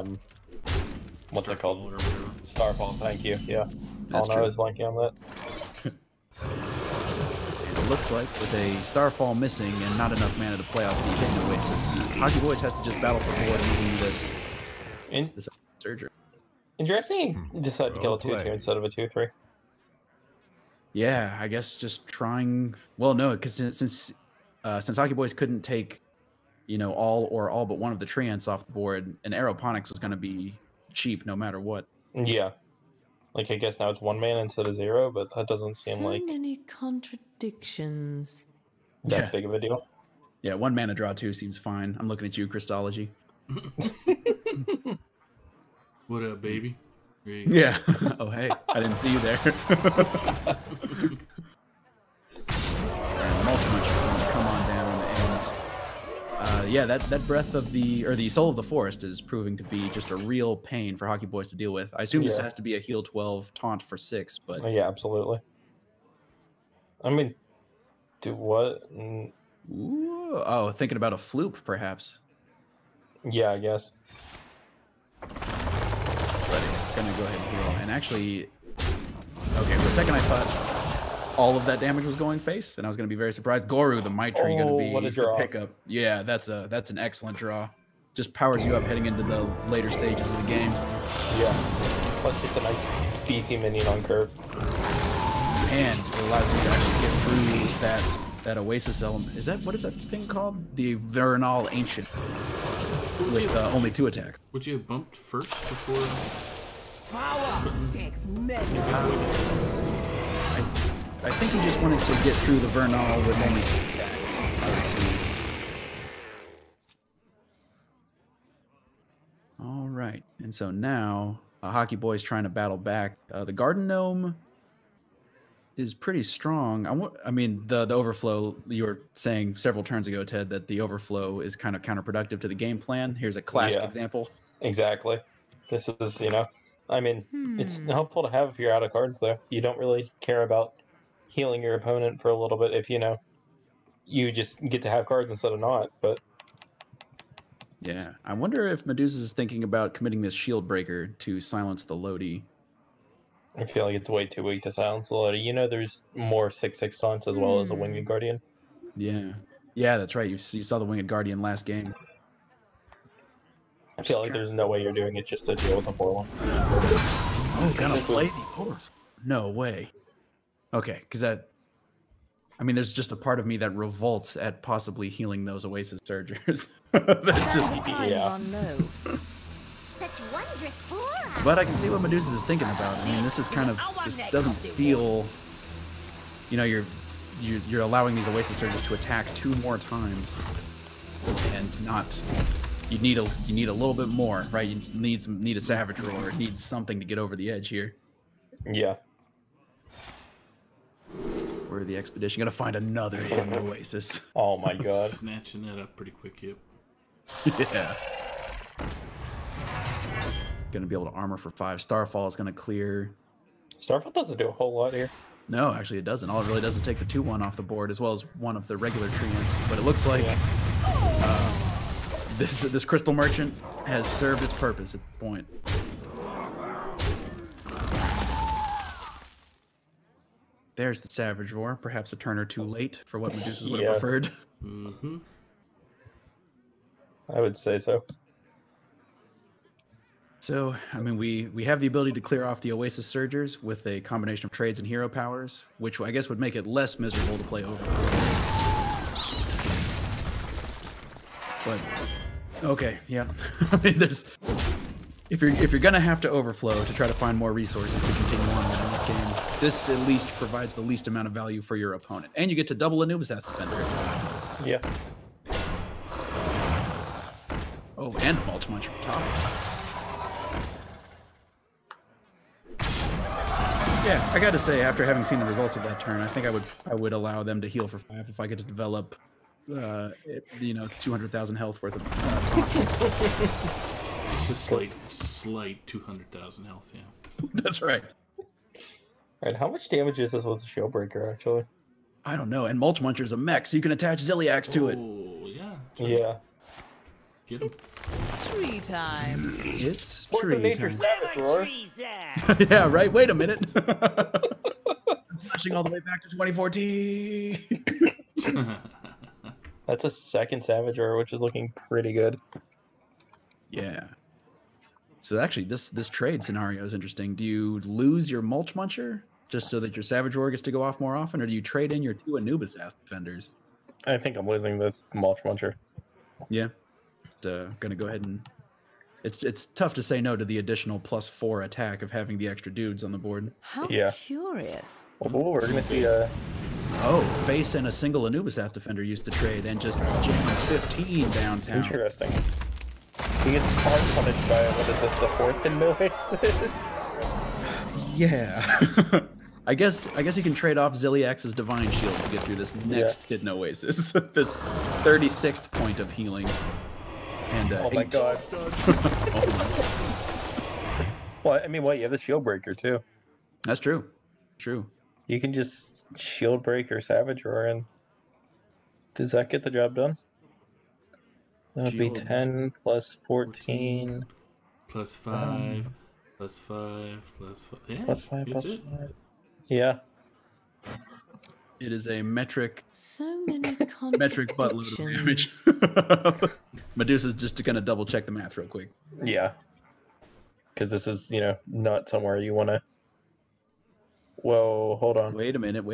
Speaker 3: what's
Speaker 2: Starfall
Speaker 3: it called?
Speaker 2: or whatever.
Speaker 3: Starfall, thank you, yeah.
Speaker 1: That's
Speaker 3: I
Speaker 1: true.
Speaker 3: was blanking on that.
Speaker 1: And it looks like with a Starfall missing and not enough mana to play off the Hidden Oasis, Hockey Boys has to just battle for board using this Surger.
Speaker 3: Interesting you decided to kill a 2/2 instead of a 2/3.
Speaker 1: Yeah, I guess just trying. Well, no, because since Hockey Boys couldn't take, all but one of the treants off the board, and Aeroponics was going to be cheap no matter what.
Speaker 3: Yeah. Like, I guess now it's 1 mana instead of 0, but that doesn't seem
Speaker 5: So
Speaker 3: like
Speaker 5: many contradictions.
Speaker 3: that big of a deal.
Speaker 1: Yeah, 1 mana draw 2 seems fine. I'm looking at you, Crystology.
Speaker 2: What up, baby? There you go.
Speaker 1: Yeah. Oh, hey, I didn't see you there. Multi-Munch is going to come on down, and yeah, that breath of the Soul of the Forest is proving to be just a real pain for Hockey Boys to deal with. I assume this has to be a heal 12 taunt for 6, but
Speaker 3: Yeah, absolutely. I mean, do what?
Speaker 1: Ooh, oh, thinking about a floop, perhaps.
Speaker 3: Yeah, I guess.
Speaker 1: But gonna go ahead and heal. And actually, okay, for a second I thought all of that damage was going face, and I was gonna be very surprised. Goru, the Maitri, gonna be
Speaker 3: what a
Speaker 1: the
Speaker 3: draw.
Speaker 1: pickup. Yeah, that's an excellent draw. Just powers you up heading into the later stages of the game.
Speaker 3: Yeah. Plus, just a nice beefy minion on curve.
Speaker 1: And it allows you to actually get through that Oasis element. What is that thing called? The Vernal Ancient. With only 2 attacks.
Speaker 2: Would you have bumped first before?
Speaker 5: Power takes many.
Speaker 1: I think he just wanted to get through the Vernal with only 2 attacks. All right, and so now Hockey Boy's trying to battle back. The Garden Gnome is pretty strong. I mean, the overflow, you were saying several turns ago, Ted, that the overflow is kind of counterproductive to the game plan. Here's a classic example.
Speaker 3: Exactly. This is, I mean, it's helpful to have if you're out of cards, though. You don't really care about healing your opponent for a little bit if, you just get to have cards instead of not, but...
Speaker 1: Yeah, I wonder if Meduzas is thinking about committing this shield breaker to silence the Lodi.
Speaker 3: I feel like it's way too weak to silence the Lodi. There's more 6/6 taunts as well as a Winged Guardian.
Speaker 1: Yeah. Yeah, that's right. You saw the Winged Guardian last game.
Speaker 3: I feel like there's no way you're doing it just to deal with a 4/1.
Speaker 1: Oh, gonna play the overflow. No way. Okay, because there's just a part of me that revolts at possibly healing those Oasis Surgers. That's just
Speaker 7: Such wondrous flora.
Speaker 1: But I can see what Meduzas is thinking about. I mean, this is kind of just doesn't feel. You're allowing these Oasis Surgers to attack 2 more times, and not. You need a little bit more, right? You need a Savage Roar. Need something to get over the edge here.
Speaker 3: Yeah.
Speaker 1: Where the expedition gonna find another hidden Oasis?
Speaker 3: Oh my god.
Speaker 2: Snatching that up pretty quick, yep.
Speaker 1: Yeah. Gonna be able to armor for 5. Starfall is gonna clear. Starfall
Speaker 3: doesn't do a whole lot here.
Speaker 1: No, actually it doesn't. All it really does is take the 2/1 off the board, as well as one of the regular treants. But it looks like this Crystal Merchant has served its purpose at this point. There's the Savage Roar. Perhaps a turn or 2 late for what Meduzas would have preferred.
Speaker 3: I would say so.
Speaker 1: So, I mean, we have the ability to clear off the Oasis Surgers with a combination of trades and hero powers, which I guess would make it less miserable to play Overflow. But, okay, yeah. I mean, if you're gonna have to Overflow to try to find more resources to continue on in this game, this at least provides the least amount of value for your opponent. And you get to double Anubis Defender.
Speaker 3: Yeah.
Speaker 1: Oh, and a Mulch Muncher on top. Yeah, I got to say, after having seen the results of that turn, I think I would allow them to heal for 5 if I get to develop, 200,000 health worth of.
Speaker 2: Just a slight 200,000 health. Yeah.
Speaker 1: That's right.
Speaker 3: All right, how much damage is this with the Shieldbreaker actually?
Speaker 1: I don't know. And Mulch Muncher's a mech, so you can attach Zilliax to it.
Speaker 2: Oh yeah.
Speaker 3: Yeah.
Speaker 2: Get him.
Speaker 5: It's tree time.
Speaker 1: It's
Speaker 3: What's
Speaker 1: tree
Speaker 3: the nature
Speaker 1: time.
Speaker 3: status, Roar?
Speaker 1: Yeah, right. Wait a minute. Flashing all the way back to 2014.
Speaker 3: That's a second Savage Roar, which is looking pretty good.
Speaker 1: Yeah. So actually, this trade scenario is interesting. Do you lose your Mulch Muncher just so that your Savage Roar gets to go off more often, or do you trade in your 2 Anubis defenders?
Speaker 3: I think I'm losing the Mulch Muncher.
Speaker 1: Yeah. Gonna go ahead and it's tough to say no to the additional +4 attack of having the extra dudes on the board.
Speaker 5: How
Speaker 3: Yeah.
Speaker 5: curious.
Speaker 3: Oh, we're gonna see
Speaker 1: Oh, Face and a single Anubis defender used to trade and just jam 15 downtown.
Speaker 3: interesting. He gets hard punished by what is this, the 4th in Oasis?
Speaker 1: Yeah. I guess he can trade off Zilliax's Divine Shield to get through this next Hidden Oasis. This 36th point of healing. And
Speaker 3: Oh my
Speaker 1: 8.
Speaker 3: god.
Speaker 1: Oh my.
Speaker 3: Well, I mean, what? You have the Shield Breaker too.
Speaker 1: That's true. True.
Speaker 3: You can just Shield Break or Savage Roar, and does that get the job done? That would be
Speaker 1: Shield
Speaker 3: 10 plus 14
Speaker 2: plus 5, plus 5, plus 5. Yeah,
Speaker 3: plus 5
Speaker 2: that's
Speaker 3: plus
Speaker 2: it.
Speaker 3: 5. Yeah.
Speaker 1: It is a metric
Speaker 5: So many
Speaker 1: buttload
Speaker 5: contradictions.
Speaker 1: of damage. Medusa's just gonna double check the math real quick.
Speaker 3: Yeah. Because this is, not somewhere you want to. Whoa, hold on.
Speaker 1: Wait a minute.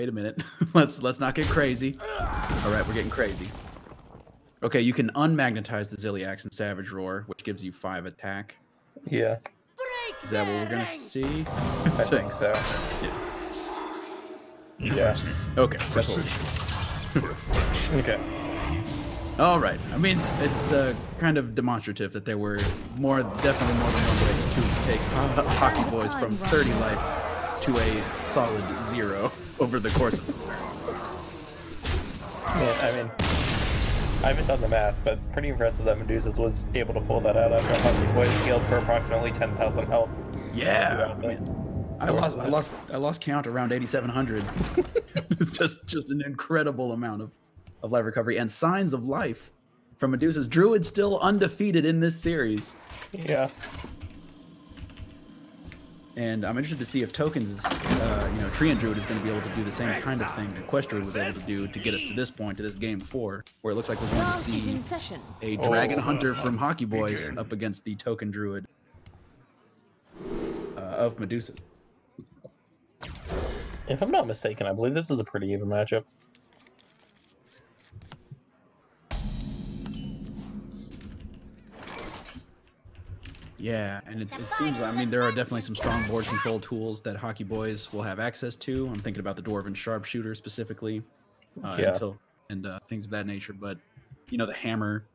Speaker 1: let's not get crazy. All right, we're getting crazy. Okay, you can unmagnetize the Zilliax and Savage Roar, which gives you 5 attack.
Speaker 3: Yeah,
Speaker 1: Is that what we're gonna see?
Speaker 3: I think so. Yeah.
Speaker 1: Okay. That's what
Speaker 3: Okay.
Speaker 1: all right. I mean, it's kind of demonstrative that there were definitely more than one ways to take Hockey Boys from 30 life to a solid 0 over the course of the turn.
Speaker 3: Well, I mean, I haven't done the math, but pretty impressive that Meduzas was able to pull that out after Husky Boys healed for approximately 10,000 health.
Speaker 1: Yeah. I mean, I lost count around 8,700. It's just an incredible amount of life recovery and signs of life from Meduzas. Druid still undefeated in this series.
Speaker 3: Yeah.
Speaker 1: And I'm interested to see if Tokens, Treant Druid is going to be able to do the same kind of thing that Quest Druid was able to do to get us to this point, to this game 4, where it looks like we're going to
Speaker 5: Class is
Speaker 1: see
Speaker 5: in session.
Speaker 1: a Dragon Hunter from Hockey Boys up against the Token Druid of Medusa.
Speaker 3: If I'm not mistaken, I believe this is a pretty even matchup.
Speaker 1: Yeah, and it seems, I mean, there are definitely some strong board control tools that Hockey Boys will have access to. I'm thinking about the Dwarven Sharpshooter specifically, things of that nature. But, the hammer,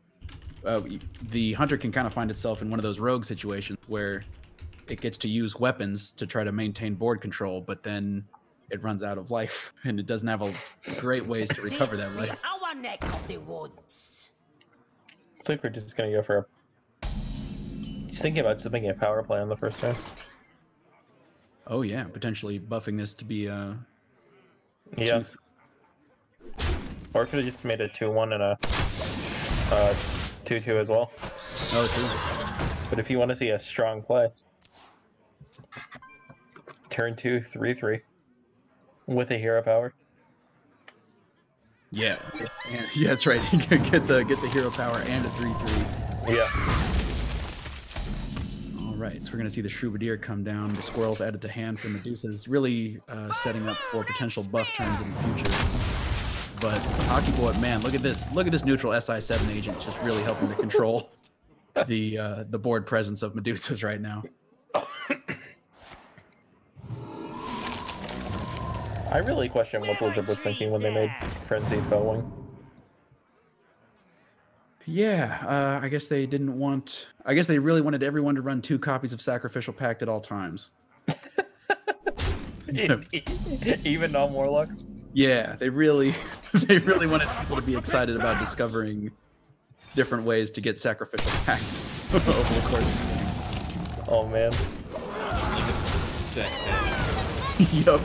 Speaker 1: the Hunter can kind of find itself in one of those rogue situations where it gets to use weapons to try to maintain board control, but then it runs out of life, and it doesn't have a great ways to recover that life.
Speaker 6: Our neck of the woods.
Speaker 3: Looks like we're just gonna go for a. Just thinking about just making a power play on the first turn.
Speaker 1: Oh yeah, potentially buffing this to be
Speaker 3: Yeah.
Speaker 1: 2-3.
Speaker 3: Or could have just made a 2-1 and a 2-2 as well.
Speaker 1: Oh, true.
Speaker 3: But if you want to see a strong play, turn 2, 3-3 with a hero power.
Speaker 1: Yeah, yeah, that's right. You can get the hero power and a 3-3.
Speaker 3: Yeah.
Speaker 1: All right, so we're going to see the Troubadour come down. The squirrels added to hand for Meduzas, really setting up for potential buff turns in the future. But Hockey Boy, man, look at this! Look at this neutral SI7 agent, just really helping to control the board presence of Meduzas right now.
Speaker 3: I really question what Blizzard was thinking when they made Frenzied Fellwing.
Speaker 1: Yeah, I guess they didn't want. I guess they really wanted everyone to run 2 copies of Sacrificial Pact at all times.
Speaker 3: Even non-Warlocks?
Speaker 1: Yeah, they really wanted people to be excited about discovering different ways to get Sacrificial Pacts over the course of the game.
Speaker 3: Oh man.
Speaker 1: Yup.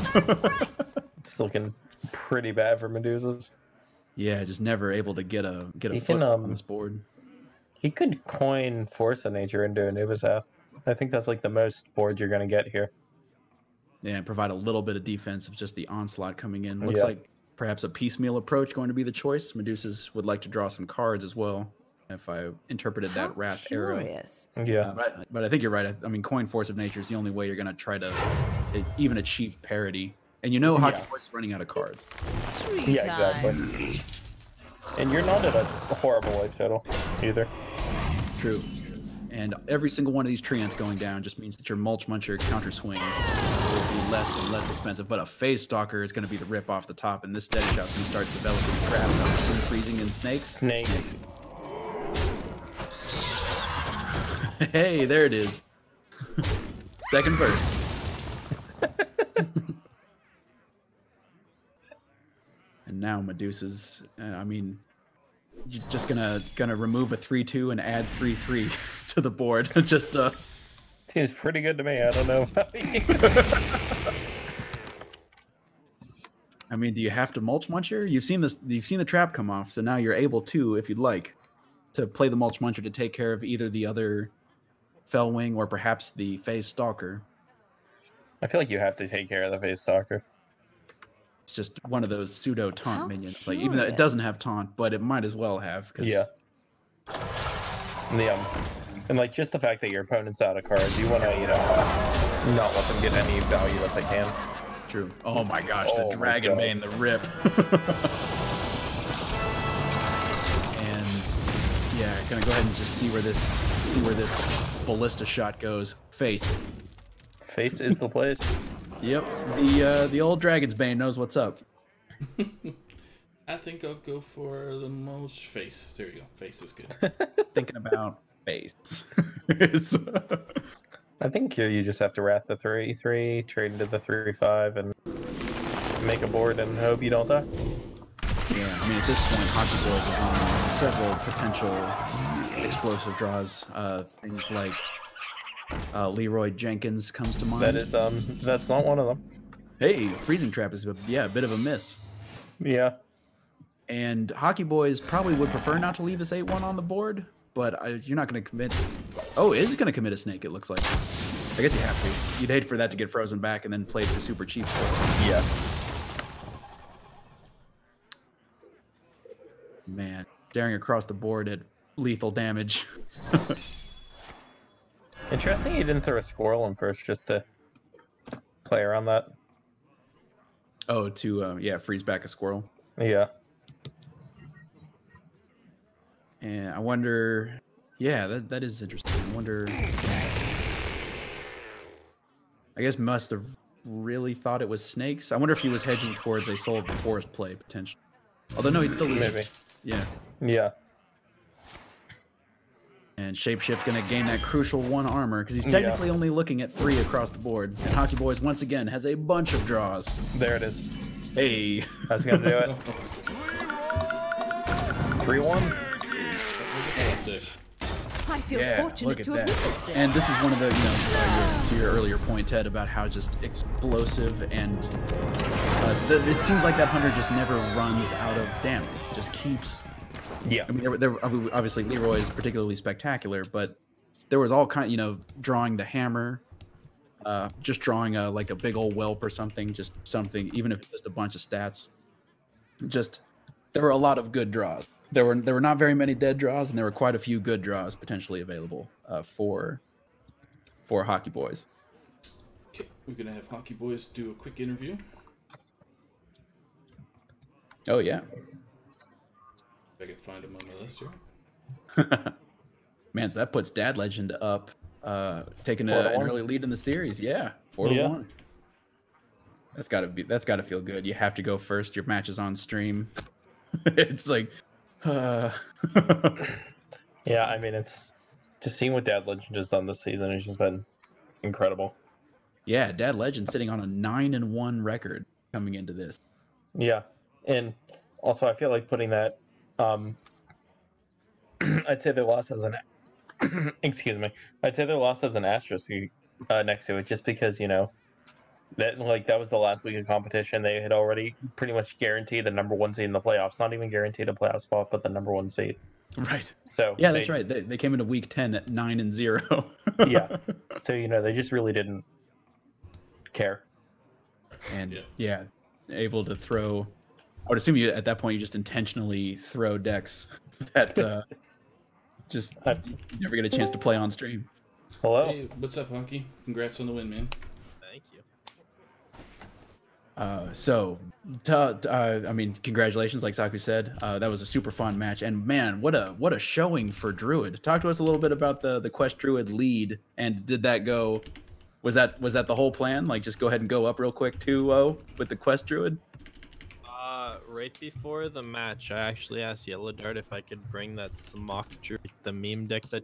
Speaker 3: It's looking pretty bad for Meduzas.
Speaker 1: Yeah, just never able to get a
Speaker 3: He
Speaker 1: foot
Speaker 3: can,
Speaker 1: on this board.
Speaker 3: He could coin Force of Nature into Anubis. I think that's like the most boards you're gonna get here.
Speaker 1: Yeah, and provide a little bit of defense of just the onslaught coming in. Looks
Speaker 3: Yeah.
Speaker 1: like perhaps a piecemeal approach going to be the choice. Meduzas would like to draw some cards as well, if I interpreted that
Speaker 5: How
Speaker 1: Wrath arrow.
Speaker 5: curious.
Speaker 3: Yeah.
Speaker 1: But I think you're right. I mean, coin Force of Nature is the only way you're going to try to even achieve parity. And you know Hockey Boy's running out of cards.
Speaker 5: Tree
Speaker 3: Yeah,
Speaker 5: time.
Speaker 3: exactly. And you're not at a horrible life total either.
Speaker 1: True. And every single one of these treants going down just means that your Mulch Muncher counter swing will be less and less expensive. But a Phase Stalker is going to be the rip off the top, and this steady shot's going to start developing traps. I'm assuming freezing in snakes.
Speaker 3: Snakes.
Speaker 1: Hey, there it is. Second verse. And now Meduzas. I mean, you're just gonna remove a 3/2 and add 3/3 to the board. Just
Speaker 3: Seems pretty good to me. I don't know about you.
Speaker 1: I mean, do you have to Mulch Muncher? You've seen this. You've seen the trap come off, so now you're able to, if you'd like, to play the Mulch Muncher to take care of either the other Fellwing or perhaps the Phase Stalker.
Speaker 3: I feel like you have to take care of the Phase Stalker.
Speaker 1: It's just one of those pseudo taunt
Speaker 5: How
Speaker 1: minions. Like, even though it doesn't have taunt, but it might as well have. Cause...
Speaker 3: Yeah. And like just the fact that your opponent's out of cards, you want to, you know, not let them get any value that they can.
Speaker 1: True. Oh my gosh,
Speaker 3: Oh
Speaker 1: the
Speaker 3: my
Speaker 1: Dragon
Speaker 3: God.
Speaker 1: Bane, the rip. And yeah, gonna go ahead and just see where this ballista shot goes. Face.
Speaker 3: Face is the place.
Speaker 1: Yep. The old Dragon's Bane knows what's up.
Speaker 2: I think I'll go for the most face. There you go. Face is good.
Speaker 1: Thinking about face.
Speaker 3: I think here you just have to Wrath the 3/3, trade into the 3/5, and make a board and hope you don't die.
Speaker 1: Yeah, I mean, at this point, Hockey Boys is on several potential explosive draws. Things like Leroy Jenkins comes to mind.
Speaker 3: That is, that's not one of them.
Speaker 1: Hey, Freezing Trap is, a bit of a miss.
Speaker 3: Yeah.
Speaker 1: And Hockey Boys probably would prefer not to leave this 8/1 on the board, but you're not going to commit. Oh, it is going to commit a snake, it looks like. I guess you have to. You'd hate for that to get frozen back and then played for super cheap.
Speaker 3: Yeah.
Speaker 1: Man, daring across the board at lethal damage.
Speaker 3: Interesting you didn't throw a squirrel in first just to play around that.
Speaker 1: Oh, to, yeah, freeze back a squirrel.
Speaker 3: Yeah.
Speaker 1: And I wonder, yeah, that is interesting. I wonder, I guess must have really thought it was snakes. I wonder if he was hedging towards a Soul of the Forest play, potentially. Although, no, he'd still lose.
Speaker 3: Maybe.
Speaker 1: Yeah.
Speaker 3: Yeah.
Speaker 1: And Shapeshift's going to gain that crucial 1 armor, because he's technically only looking at 3 across the board. And Hockey Boys, once again, has a bunch of draws.
Speaker 3: There it is.
Speaker 1: Hey.
Speaker 3: That's going to do it. 3/1.
Speaker 5: I feel
Speaker 1: Yeah,
Speaker 5: fortunate
Speaker 1: look at
Speaker 5: to have
Speaker 1: that.
Speaker 5: witnessed this.
Speaker 1: And this is one of the, to your earlier point, Ted, about how just explosive and it seems like that hunter just never runs out of damage. It just keeps.
Speaker 3: Yeah.
Speaker 1: I mean, obviously Leroy is particularly spectacular, but there was all kind, drawing the hammer, just drawing like a big old whelp or something, just something, even if it's just a bunch of stats. Just there were a lot of good draws. There were not very many dead draws, and there were quite a few good draws potentially available for for Hockey Boys.
Speaker 2: Okay, we're gonna have Hockey Boys do a quick interview.
Speaker 1: Oh yeah.
Speaker 2: If I can find him on my list here.
Speaker 1: Man, so that puts Dad Legend up, taking an early lead in the series. Yeah, 4-1. That's gotta feel good. You have to go first. Your match is on stream. It's like,
Speaker 3: yeah. I mean, it's just seeing what Dad Legend has done this season has just been incredible.
Speaker 1: Yeah, Dad Legend sitting on a 9-1 record coming into this.
Speaker 3: Yeah, and also I feel like putting that, I'd say their loss as an, excuse me, I'd say their loss as an asterisk next to it, just because that was the last week of competition. They had already pretty much guaranteed the #1 seed in the playoffs. Not even guaranteed a playoff spot, but the #1 seed.
Speaker 1: Right.
Speaker 3: So
Speaker 1: yeah, that's right. They came into week 10 at 9-0.
Speaker 3: Yeah. So they just really didn't care.
Speaker 1: And yeah, able to throw. I would assume at that point you just intentionally throw decks that just you never get a chance to play on stream.
Speaker 3: Hello.
Speaker 2: Hey, what's up, Hockey? Congrats on the win, man.
Speaker 8: Thank you.
Speaker 1: I mean, congratulations, like Saku said. That was a super fun match, and man, what a showing for Druid. Talk to us a little bit about the Quest Druid lead, and did that go? Was that the whole plan? Like, just go ahead and go up real quick 2-0 with the Quest Druid?
Speaker 8: Right before the match, I actually asked YellowDart if I could bring that Smock Druid, the meme deck that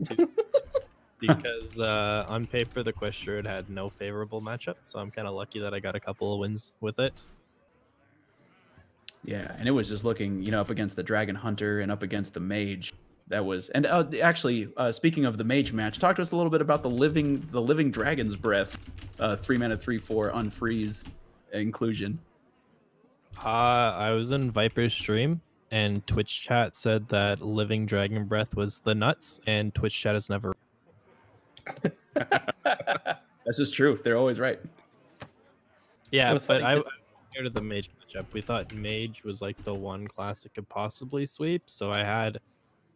Speaker 8: because on paper the Quest Druid had no favorable matchups, so I'm kind of lucky that I got a couple of wins with it.
Speaker 1: Yeah, and it was just looking, up against the Dragon Hunter and up against the Mage. That was, and actually, speaking of the Mage match, talk to us a little bit about the living Dragon's Breath, 3-mana 3/4 unfreeze inclusion.
Speaker 8: I was in Viper's stream, and Twitch chat said that Living Dragon Breath was the nuts, and Twitch chat has never.
Speaker 1: That's just true. They're always right.
Speaker 8: Yeah, but I compared to the Mage matchup, we thought Mage was like the one class that could possibly sweep, so I had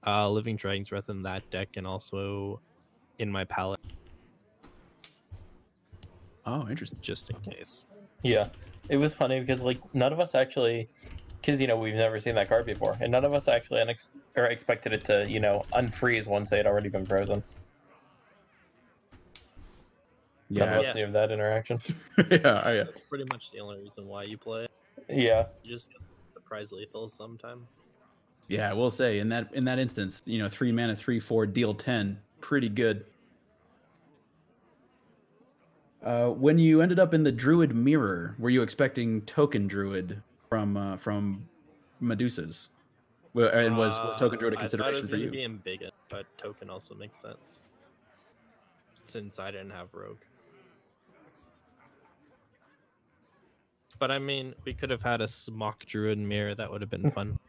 Speaker 8: Living Dragon's Breath in that deck and also in my palette.
Speaker 1: Oh, interesting.
Speaker 8: Just in case.
Speaker 3: Yeah, it was funny because none of us actually, because we've never seen that card before, and none of us actually expected it to unfreeze once they had already been frozen.
Speaker 1: Yeah,
Speaker 3: none of us knew of that interaction.
Speaker 1: yeah.
Speaker 8: That's pretty much the only reason why you play.
Speaker 3: Yeah,
Speaker 8: You just get surprise lethal sometime.
Speaker 1: Yeah, I will say in that instance, 3-mana 3/4 deal 10, pretty good. When you ended up in the Druid Mirror, were you expecting Token Druid from Meduzas? And was Token Druid a consideration for you?
Speaker 8: I thought it was going to be embiggen, but Token also makes sense since I didn't have Rogue. But I mean, we could have had a Smock Druid Mirror. That would have been fun.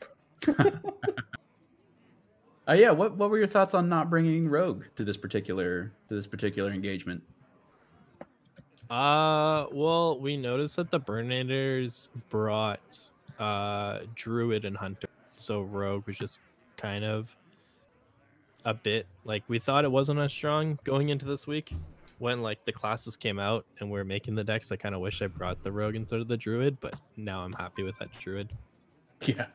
Speaker 1: Yeah. What were your thoughts on not bringing Rogue to this particular engagement?
Speaker 8: Well, we noticed that the Burninators brought Druid and Hunter, so Rogue was just kind of a bit we thought it wasn't as strong going into this week. When the classes came out and we were making the decks, I kind of wish I brought the Rogue instead of the Druid, but now I'm happy with that Druid.
Speaker 1: Yeah.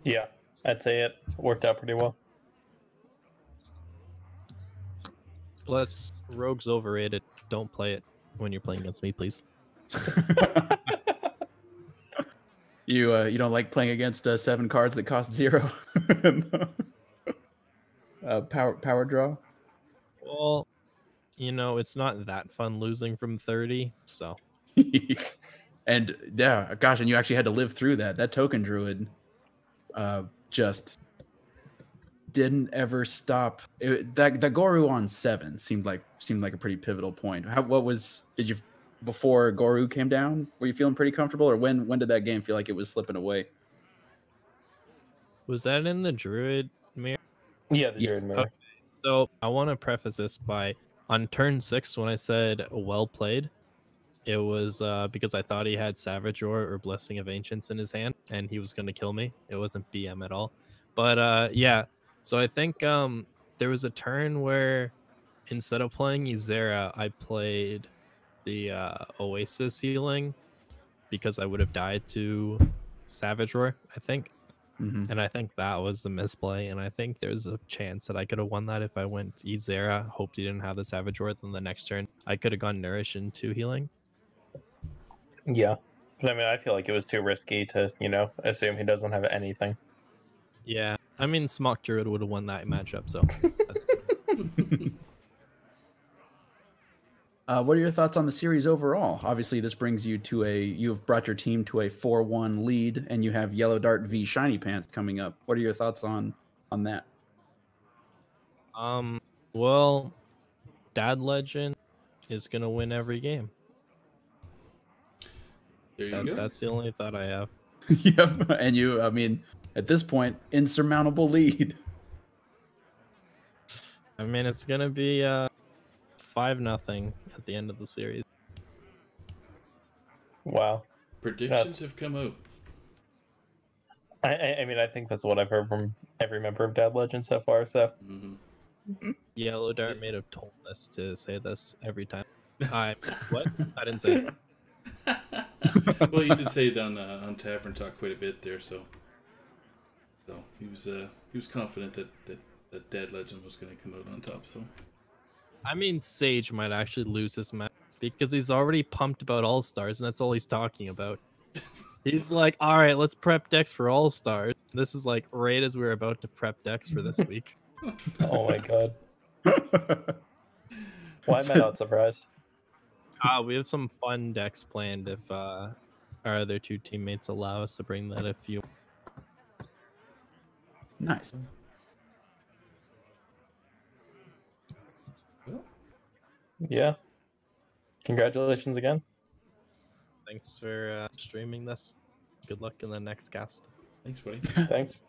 Speaker 3: yeah, I'd say it worked out pretty well.
Speaker 8: Plus, Rogue's overrated. Don't play it when you're playing against me, please.
Speaker 1: You don't like playing against 7 cards that cost 0? Power draw?
Speaker 8: Well, it's not that fun losing from 30, so.
Speaker 1: And yeah, gosh, and you actually had to live through that. That Token Druid just didn't ever stop. That Goru on 7 seemed like a pretty pivotal point. Before Goru came down, were you feeling pretty comfortable, or when did that game feel like it was slipping away?
Speaker 8: Was that in the Druid Mirror?
Speaker 3: Yeah, the Druid Mirror.
Speaker 8: Okay. So I want to preface this by, on turn 6, when I said well played, it was because I thought he had Savage Roar or Blessing of Ancients in his hand, and he was going to kill me. It wasn't BM at all. But yeah, so I think there was a turn where instead of playing Izera, I played the Oasis healing because I would have died to Savage Roar, I think. And I think that was the misplay. And I think there's a chance that I could have won that if I went Izera, hoped he didn't have the Savage Roar. Then the next turn, I could have gone Nourish into healing.
Speaker 3: Yeah. But I mean, I feel like it was too risky to, assume he doesn't have anything.
Speaker 8: Yeah. I mean, Smock Druid would have won that matchup, so that's
Speaker 1: What are your thoughts on the series overall? Obviously, this brings you to you have brought your team to a 4-1 lead, and you have YellowDart v ShinyPants coming up. What are your thoughts on that?
Speaker 8: Well, Dad Legend is gonna win every game.
Speaker 2: There you go.
Speaker 8: That's the only thought I have.
Speaker 1: Yep, and I mean, at this point, insurmountable lead.
Speaker 8: I mean, it's gonna be 5-0 at the end of the series.
Speaker 3: Wow.
Speaker 2: Predictions have come out.
Speaker 3: I mean, I think that's what I've heard from every member of Dad Legend so far, so.
Speaker 8: YellowDart may have told us to say this every time. What? I didn't say it.
Speaker 2: Well, you did say it on Tavern Talk quite a bit there, so he was confident that Dad Legend was going to come out on top. So,
Speaker 8: I mean, Sage might actually lose this match because he's already pumped about All Stars, and that's all he's talking about. He's like, all right, let's prep decks for All Stars. This is like right as we're about to prep decks for this week.
Speaker 3: Oh my god. Why am I not surprised?
Speaker 8: We have some fun decks planned if our other two teammates allow us to bring that if you.
Speaker 1: Nice.
Speaker 3: Yeah. Congratulations again.
Speaker 8: Thanks for streaming this. Good luck in the next cast.
Speaker 2: Thanks, buddy.
Speaker 3: Thanks.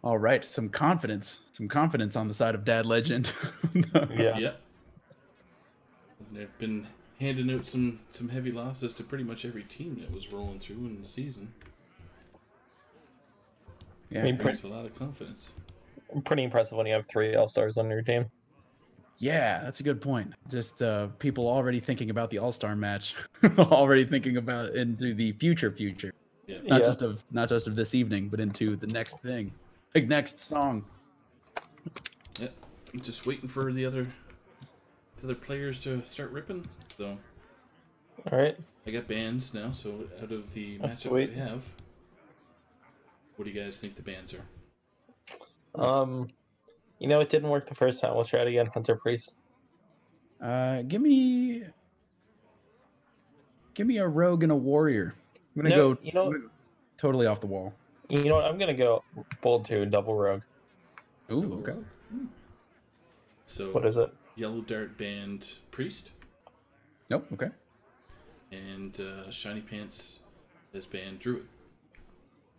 Speaker 1: All right, some confidence on the side of Dad Legend.
Speaker 3: Yeah.
Speaker 2: Yep. They've been handing out some heavy losses to pretty much every team that was rolling through in the season.
Speaker 1: Yeah,
Speaker 3: I mean,
Speaker 2: It brings a lot of confidence.
Speaker 3: pretty impressive when you have 3 All-Stars on your team.
Speaker 1: yeah, that's a good point. Just people already thinking about the All-Star match, already thinking about into the future.
Speaker 2: Yeah.
Speaker 1: Not just of this evening, but into the next thing, the next song.
Speaker 2: Yep. I'm just waiting for the other players to start ripping. So,
Speaker 3: All right.
Speaker 2: I got bans now. So, out of the
Speaker 3: Oh,
Speaker 2: matchup
Speaker 3: sweet.
Speaker 2: we have, what do you guys think the bans are?
Speaker 3: It didn't work the first time. Let's try it again. Hunter Priest.
Speaker 1: Give me a rogue and a warrior. I'm gonna
Speaker 3: No,
Speaker 1: go totally off the wall.
Speaker 3: You know what? I'm gonna go bold 2, double rogue.
Speaker 1: Ooh, okay.
Speaker 2: So,
Speaker 3: What is it?
Speaker 2: YellowDart banned Priest,
Speaker 1: Nope. Okay.
Speaker 2: and ShinyPants has banned Druid.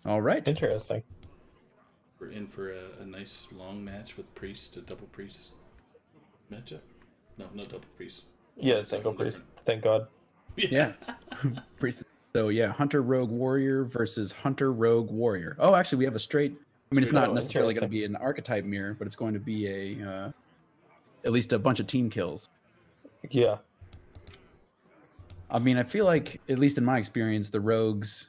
Speaker 1: All right.
Speaker 3: Interesting.
Speaker 2: We're in for a nice long match with Priest, a double Priest matchup. No, not double Priest.
Speaker 3: Yeah, single priest. Thank God.
Speaker 1: Yeah. Priest. So yeah, Hunter Rogue Warrior versus Hunter Rogue Warrior. Oh, actually, we have a straight. I mean, it's not
Speaker 3: Oh,
Speaker 1: necessarily going to
Speaker 3: interesting.
Speaker 1: be an archetype mirror, but it's going to be a at least a bunch of team kills.
Speaker 3: Yeah.
Speaker 1: I mean, I feel like, at least in my experience, the rogues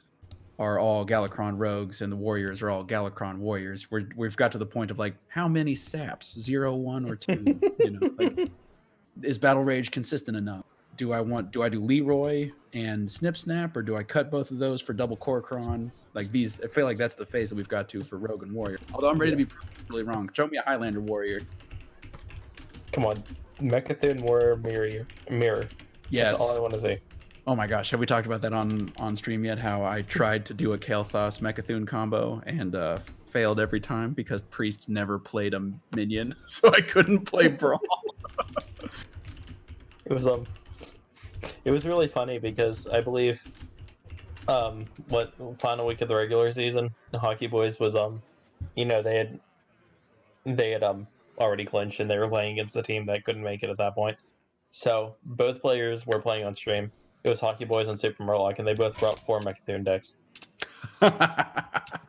Speaker 1: are all Galakron rogues, and the warriors are all Galakron warriors. We've got to the point of like, how many saps? 0, 1, or 2? Like, is Battle Rage consistent enough? Do I do Leroy and Snip Snap, or do I cut both of those for double Korokron? Like these, I feel like that's the phase that we've got to for Rogue and Warrior. Although I'm ready to be really wrong. Show me a Highlander Warrior.
Speaker 3: Come on. Mechathune Warrior Mirror.
Speaker 1: Yes.
Speaker 3: That's all I want to see.
Speaker 1: Oh my gosh, have we talked about that on stream yet? How I tried to do a Kael'thas Mechathune combo and failed every time because Priest never played a minion, so I couldn't play Brawl.
Speaker 3: It was really funny because I believe what final week of the regular season, the Hockey Boys was they had already clinched and they were playing against the team that couldn't make it at that point. So both players were playing on stream. It was Hockey Boys and Super Murloc, and they both brought 4 Mechathune decks.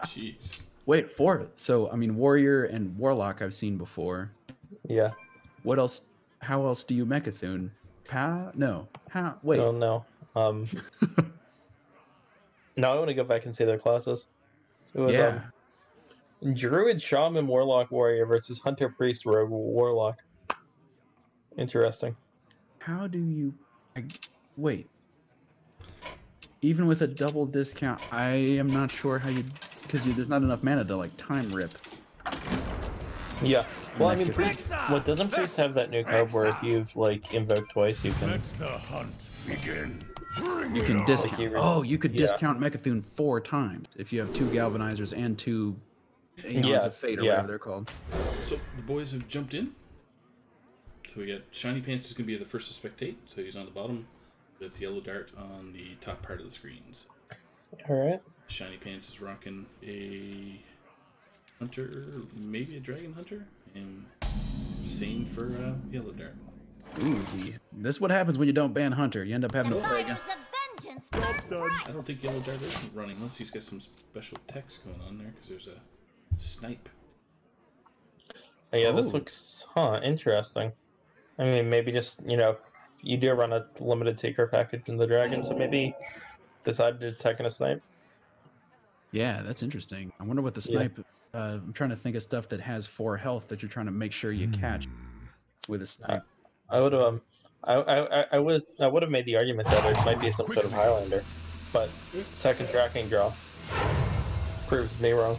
Speaker 2: Jeez.
Speaker 1: Wait, 4. So I mean, Warrior and Warlock I've seen before.
Speaker 3: Yeah.
Speaker 1: What else? How else do you Mechathune? No. How? Wait.
Speaker 3: Oh no. Now I want to go back and see their classes. It was
Speaker 1: Yeah.
Speaker 3: Druid, Shaman, Warlock, Warrior versus Hunter, Priest, Rogue, Warlock. Interesting.
Speaker 1: How do you? Wait. Even with a double discount, I am not sure how you, because there's not enough mana to like time rip.
Speaker 3: Yeah. Well, I mean, what doesn't Priest have that new card where if you've like invoked twice, you can?
Speaker 4: Let the hunt begin.
Speaker 1: You can discount.
Speaker 3: Like
Speaker 1: Oh, you could
Speaker 3: yeah.
Speaker 1: discount Mechathune 4 times if you have 2 Galvanizers and 2 Aeons of Fate or whatever they're called.
Speaker 2: So the boys have jumped in. So we got ShinyPants is going to be the first to spectate. So he's on the bottom with YellowDart on the top part of the screens.
Speaker 3: All right.
Speaker 2: ShinyPants is rocking a Hunter, maybe a Dragon Hunter, and same for YellowDart.
Speaker 1: Ooh, this is what happens when you don't ban Hunter. You end up having to play against.
Speaker 2: I don't think YellowDart is running unless he's got some special text going on there because there's a snipe.
Speaker 3: Yeah, this looks interesting. I mean, maybe just you do run a limited secret package in the dragon, so maybe decide to attack in a snipe.
Speaker 1: Yeah, that's interesting. I wonder what the snipe. I'm trying to think of stuff that has 4 health that you're trying to make sure you catch with a snipe.
Speaker 3: I would have I would have made the argument that it might be some sort of Highlander, but second tracking draw proves me wrong.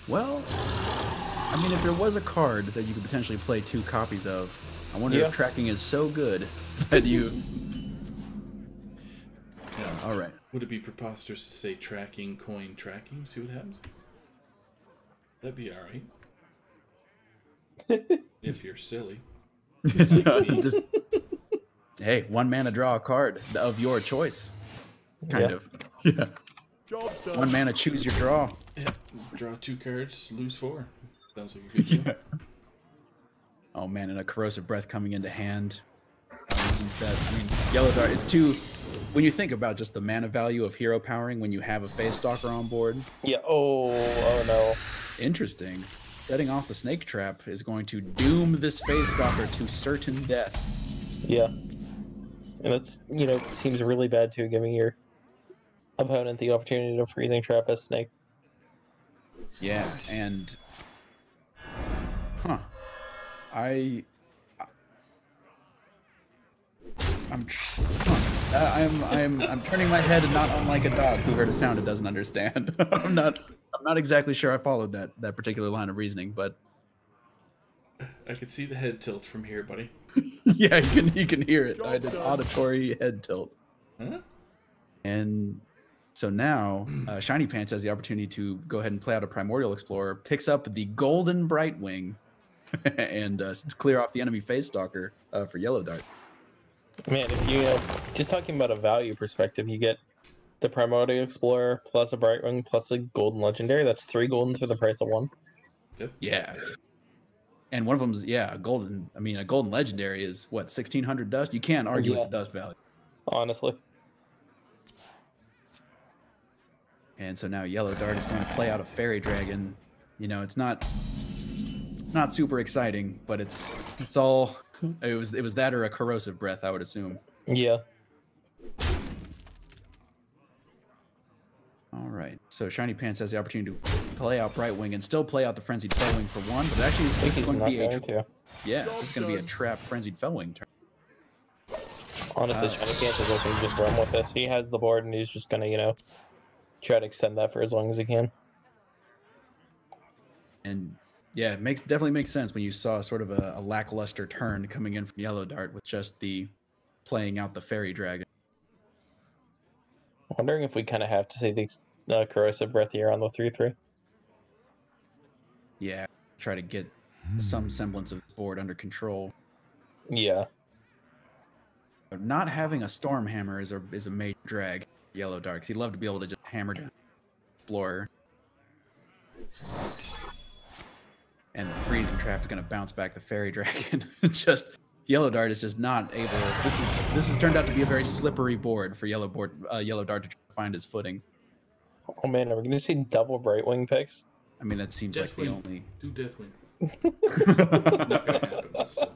Speaker 1: Well, I mean, if there was a card that you could potentially play 2 copies of, I wonder if tracking is so good that you.
Speaker 2: Yeah.
Speaker 1: All right.
Speaker 2: Would it be preposterous to say tracking, coin, tracking? See what happens? That'd be alright. If you're silly.
Speaker 1: Just, hey, 1 mana draw a card of your choice. Kind of. Yeah. 1 mana choose your draw.
Speaker 2: Yeah. Draw 2 cards, lose 4. Sounds like a good deal.
Speaker 1: Oh man, and a corrosive breath coming into hand. Means that, I mean, YellowDart, it's too. When you think about just the mana value of hero powering when you have a Phase Stalker on board.
Speaker 3: Yeah. Oh no.
Speaker 1: Interesting. Setting off the snake trap is going to doom this Phase Stalker to certain death.
Speaker 3: Yeah. And it's, seems really bad too, giving your opponent the opportunity to freezing trap a snake.
Speaker 1: Yeah, and I'm turning my head not unlike a dog who heard a sound it doesn't understand. I'm not exactly sure I followed that particular line of reasoning, but
Speaker 2: I could see the head tilt from here, buddy.
Speaker 1: Yeah, you can hear it. I did auditory head tilt.
Speaker 2: Huh?
Speaker 1: And so now ShinyPants has the opportunity to go ahead and play out a Primordial Explorer, picks up the Golden Brightwing, and clear off the enemy Phase Stalker for YellowDart.
Speaker 3: Man, if you just talking about a value perspective, you get the Primordial Explorer plus a Brightwing plus a Golden Legendary. That's 3 Goldens for the price of 1.
Speaker 2: Yep.
Speaker 1: Yeah. And one of them's a golden. I mean, a Golden Legendary is what, 1,600 dust. You can't argue with the dust value.
Speaker 3: Honestly.
Speaker 1: And so now YellowDart is going to play out a Fairy Dragon. It's not super exciting, but it's all. It was that or a Corrosive Breath, I would assume.
Speaker 3: Yeah.
Speaker 1: All right. So ShinyPants has the opportunity to play out Brightwing and still play out the Frenzied Fellwing for 1, but actually this is going to be this is going to be a trap Frenzied Fellwing turn.
Speaker 3: Honestly, ShinyPants is looking to just run with this. He has the board and he's just going to, try to extend that for as long as he can.
Speaker 1: And yeah, it definitely makes sense when you saw sort of a lackluster turn coming in from YellowDart with just the playing out the Fairy Dragon.
Speaker 3: I'm wondering if we kind of have to see the Corrosive Breath here on the 3/3.
Speaker 1: Yeah, try to get some semblance of the board under control.
Speaker 3: Yeah.
Speaker 1: But not having a Stormhammer is a major drag for YellowDart, because he'd love to be able to just hammer down Explorer. And the Freezing Trap is going to bounce back the Fairy Dragon. Just YellowDart is just not able. This has turned out to be a very slippery board for YellowDart to try to find his footing.
Speaker 3: Oh man, are we going to see double Brightwing picks?
Speaker 1: I mean, that seems like the only.
Speaker 2: Do Deathwing. Not gonna happen. But still.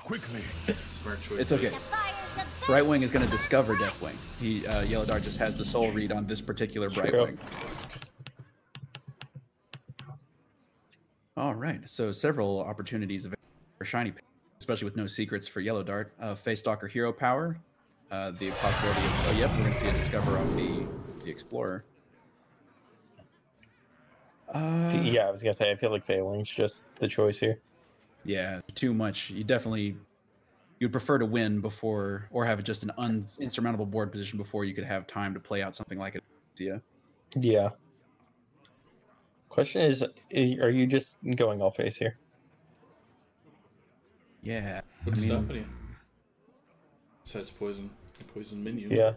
Speaker 4: Quickly.
Speaker 2: Smart choice.
Speaker 1: It's okay. Brightwing is going to discover Deathwing. YellowDart just has the soul read on this particular Brightwing. All right, so several opportunities for Shiny, especially with no secrets for YellowDart. Face Stalker Hero Power, the possibility of, oh yep, we're going to see a discover on the Explorer.
Speaker 3: Yeah, I was gonna say I feel like Failing's just the choice here.
Speaker 1: Yeah, too much. You'd prefer to win before, or have just an insurmountable board position before you could have time to play out something like it. Yeah.
Speaker 3: Yeah. Question is, are you just going all face here?
Speaker 1: Yeah.
Speaker 2: What's stopping you? Besides poison minion.
Speaker 3: Yeah.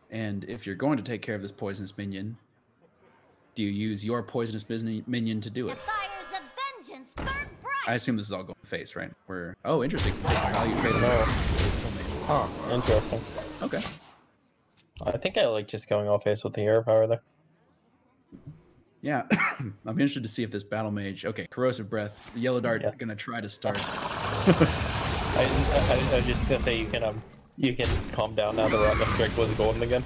Speaker 1: And if you're going to take care of this poisonous minion, do you use your poisonous minion to do it?
Speaker 7: The fires of vengeance burn bright.
Speaker 1: I assume this is all going face, right? Oh, interesting. Value trade.
Speaker 3: Huh, interesting.
Speaker 1: Okay.
Speaker 3: I think I like just going all face with the hero power there.
Speaker 1: Yeah, I'm interested to see if this battle mage. Okay, corrosive breath. The YellowDart gonna try to start.
Speaker 3: I was just gonna say you can calm down now. The rocket strike was golden again.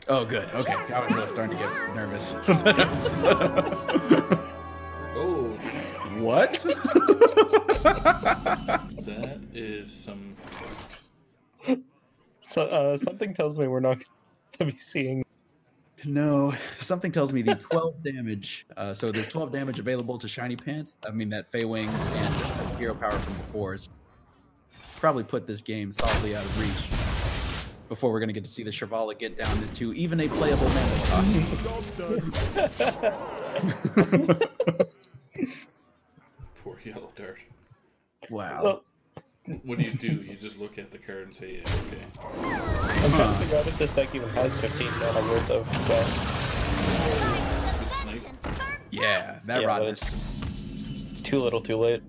Speaker 1: Oh, good. Okay, I was really starting to get nervous.
Speaker 2: Oh,
Speaker 1: what?
Speaker 2: that is some.
Speaker 3: So something tells me we're not gonna be seeing.
Speaker 1: No, something tells me the 12 damage. So there's 12 damage available to ShinyPants. I mean, that Feywing and hero power from before is probably put this game solidly out of reach before we're going to get to see the Shivala get down to even a playable mana cost.
Speaker 2: Poor YellowDart.
Speaker 1: Wow.
Speaker 3: Well,
Speaker 2: What do? You just look at the card and say, yeah, okay.
Speaker 3: I'm trying to figure out if this deck even has 15 mana worth of spell.
Speaker 2: Good snipe.
Speaker 1: Yeah, that
Speaker 3: Yeah,
Speaker 1: rod
Speaker 3: but
Speaker 1: is
Speaker 3: it's too little, too late.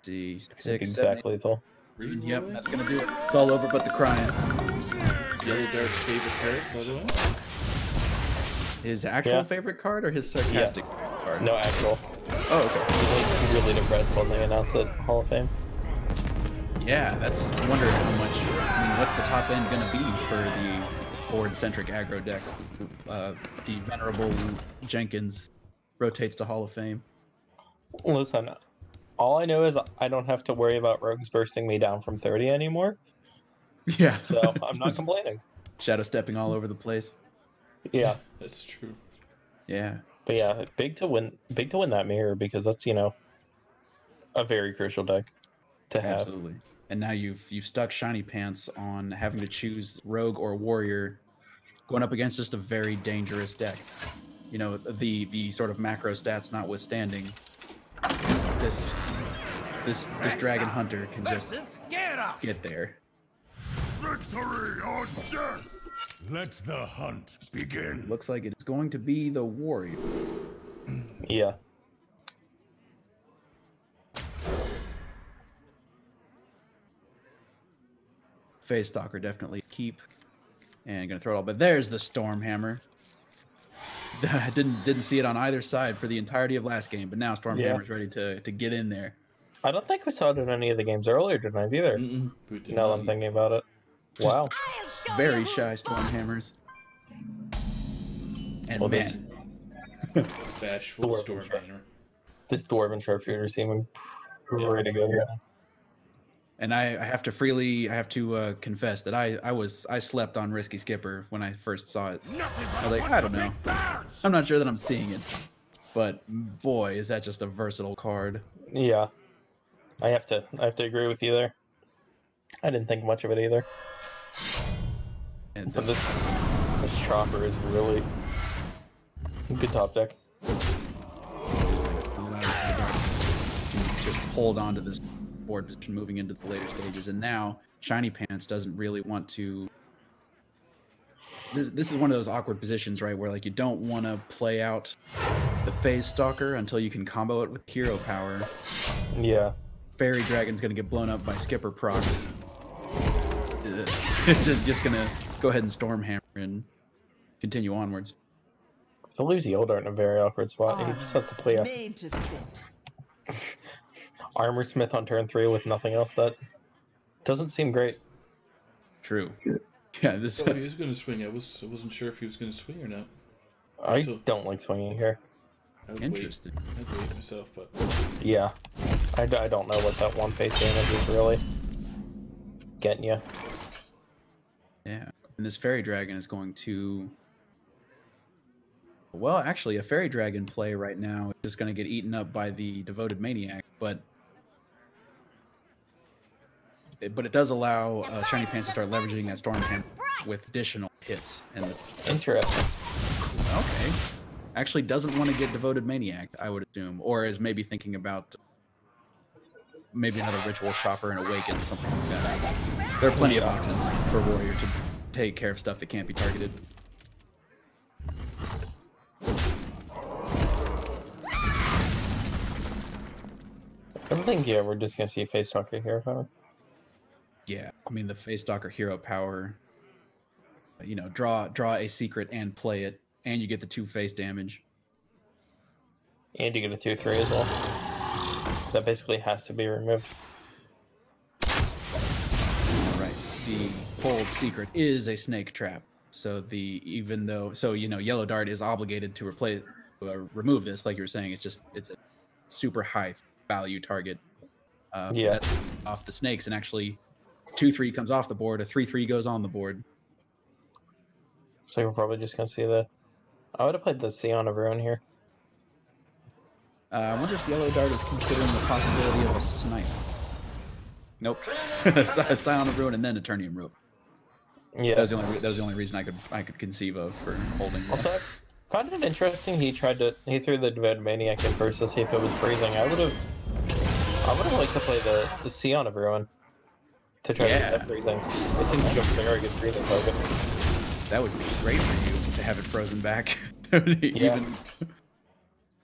Speaker 1: see,
Speaker 3: It's
Speaker 1: 6,
Speaker 3: exactly lethal.
Speaker 2: Really?
Speaker 1: Yep, that's gonna do it. It's all over but the crying.
Speaker 2: YellowDart's favorite card, by the way.
Speaker 1: His actual favorite card or his sarcastic card?
Speaker 3: No, actual.
Speaker 1: Oh, okay.
Speaker 3: He's really depressed when they announced it. Hall of Fame.
Speaker 1: Yeah, that's. I wonder how much. I mean, what's the top end gonna be for the board-centric aggro decks? The venerable Jenkins rotates to Hall of Fame.
Speaker 3: Listen, all I know is I don't have to worry about rogues bursting me down from 30 anymore.
Speaker 1: Yeah.
Speaker 3: So I'm not complaining.
Speaker 1: Shadow stepping all over the place.
Speaker 3: Yeah.
Speaker 2: That's true.
Speaker 1: Yeah.
Speaker 3: But yeah, big to win that mirror because that's, a very crucial deck to have.
Speaker 1: Absolutely. And now you've stuck ShinyPants on having to choose rogue or warrior, going up against just a very dangerous deck. The sort of macro stats notwithstanding, this dragon hunter can just get there.
Speaker 4: Victory or death! Let the hunt begin.
Speaker 1: Looks like it's going to be the warrior.
Speaker 3: Yeah.
Speaker 1: Face Stalker definitely keep. And gonna throw it all, but there's the Stormhammer. didn't see it on either side for the entirety of last game, but now Stormhammer's ready to get in there.
Speaker 3: I don't think we saw it in any of the games earlier tonight either.
Speaker 2: We did
Speaker 3: Now
Speaker 2: not.
Speaker 3: I'm thinking about it. Wow.
Speaker 1: Very shy Stormhammers. And
Speaker 3: Well,
Speaker 1: man,
Speaker 2: Bashful
Speaker 3: Dwarven
Speaker 2: Stormhammer.
Speaker 3: This Dwarven Sharpshooter seeming pretty good. Yeah.
Speaker 1: and I have to confess that I slept on Risky Skipper when I first saw it. I was like, I don't know. I'm not sure that I'm seeing it. But boy, is that just a versatile card.
Speaker 3: Yeah. I have to agree with you there. I didn't think much of it either.
Speaker 1: And
Speaker 3: But this Chopper is really good top deck.
Speaker 1: just hold on to this board position moving into the later stages. And now ShinyPants doesn't really want to. This is one of those awkward positions, right, where like you don't want to play out the Phase Stalker until you can combo it with hero power.
Speaker 3: Yeah.
Speaker 1: Fairy Dragon's gonna get blown up by Skipper procs. Just gonna go ahead and Stormhammer and continue onwards.
Speaker 3: They'll lose YellowDart in a very awkward spot. He just has to play a
Speaker 6: Made to fit.
Speaker 3: Armor Smith on turn 3 with nothing else. That doesn't seem great.
Speaker 1: True. Yeah, this.
Speaker 2: Oh, he was going to swing. I wasn't sure if he was going to swing or not.
Speaker 3: I don't like swinging here.
Speaker 1: Interesting.
Speaker 2: I'd wait myself, but
Speaker 3: Yeah. I don't know what that one face damage is really getting you.
Speaker 1: Yeah, and this fairy dragon is going to. Well, actually, a fairy dragon play right now is just going to get eaten up by the devoted maniac, but it does allow ShinyPants to start leveraging that storm cannon with additional hits. And
Speaker 3: Interesting.
Speaker 1: okay, actually doesn't want to get devoted maniac, I would assume, or is maybe thinking about maybe another ritual shopper and awaken, something like that. There are plenty of options for warrior to take care of stuff that can't be targeted.
Speaker 3: I think, yeah, we're just gonna see face stalker here, huh?
Speaker 1: Yeah, I mean the face stalker hero power. You know, draw a secret and play it, and you get the 2 face damage.
Speaker 3: And you get a 2/3 as well. That basically has to be removed.
Speaker 1: All right, the hold secret is a snake trap. So YellowDart is obligated to remove this. Like you were saying, it's a super high value target.
Speaker 3: Yeah.
Speaker 1: That's off the snakes, and actually 2/3 comes off the board, a 3/3 goes on the board.
Speaker 3: So we're probably just gonna see the. I would have played the Scion of Ruin here.
Speaker 1: I wonder if YellowDart is considering the possibility of a snipe. Nope. Scion of Ruin and then Eternium Rope.
Speaker 3: Yeah.
Speaker 1: That was the only reason I could conceive of for holding.
Speaker 3: Also, I found it interesting. He threw the Devoted Maniac in first to see if it was freezing. I would have liked to play the Scion of Ruin to try to get that freezing. It seems like a very good freezing target.
Speaker 1: That would be great for you to have it frozen back.
Speaker 3: Yeah.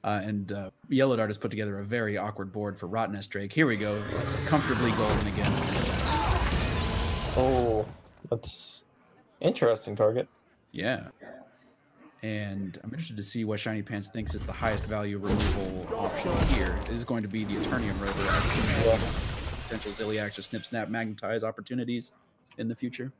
Speaker 1: And YellowDart has put together a very awkward board for Rottennest Drake. Here we go, comfortably golden again.
Speaker 3: Oh, that's interesting target.
Speaker 1: Yeah. And I'm interested to see what ShinyPants thinks is the highest value removal option here. It is going to be the Eternium Rover, as soon as potential Ziliax or Snip Snap magnetize opportunities in the future.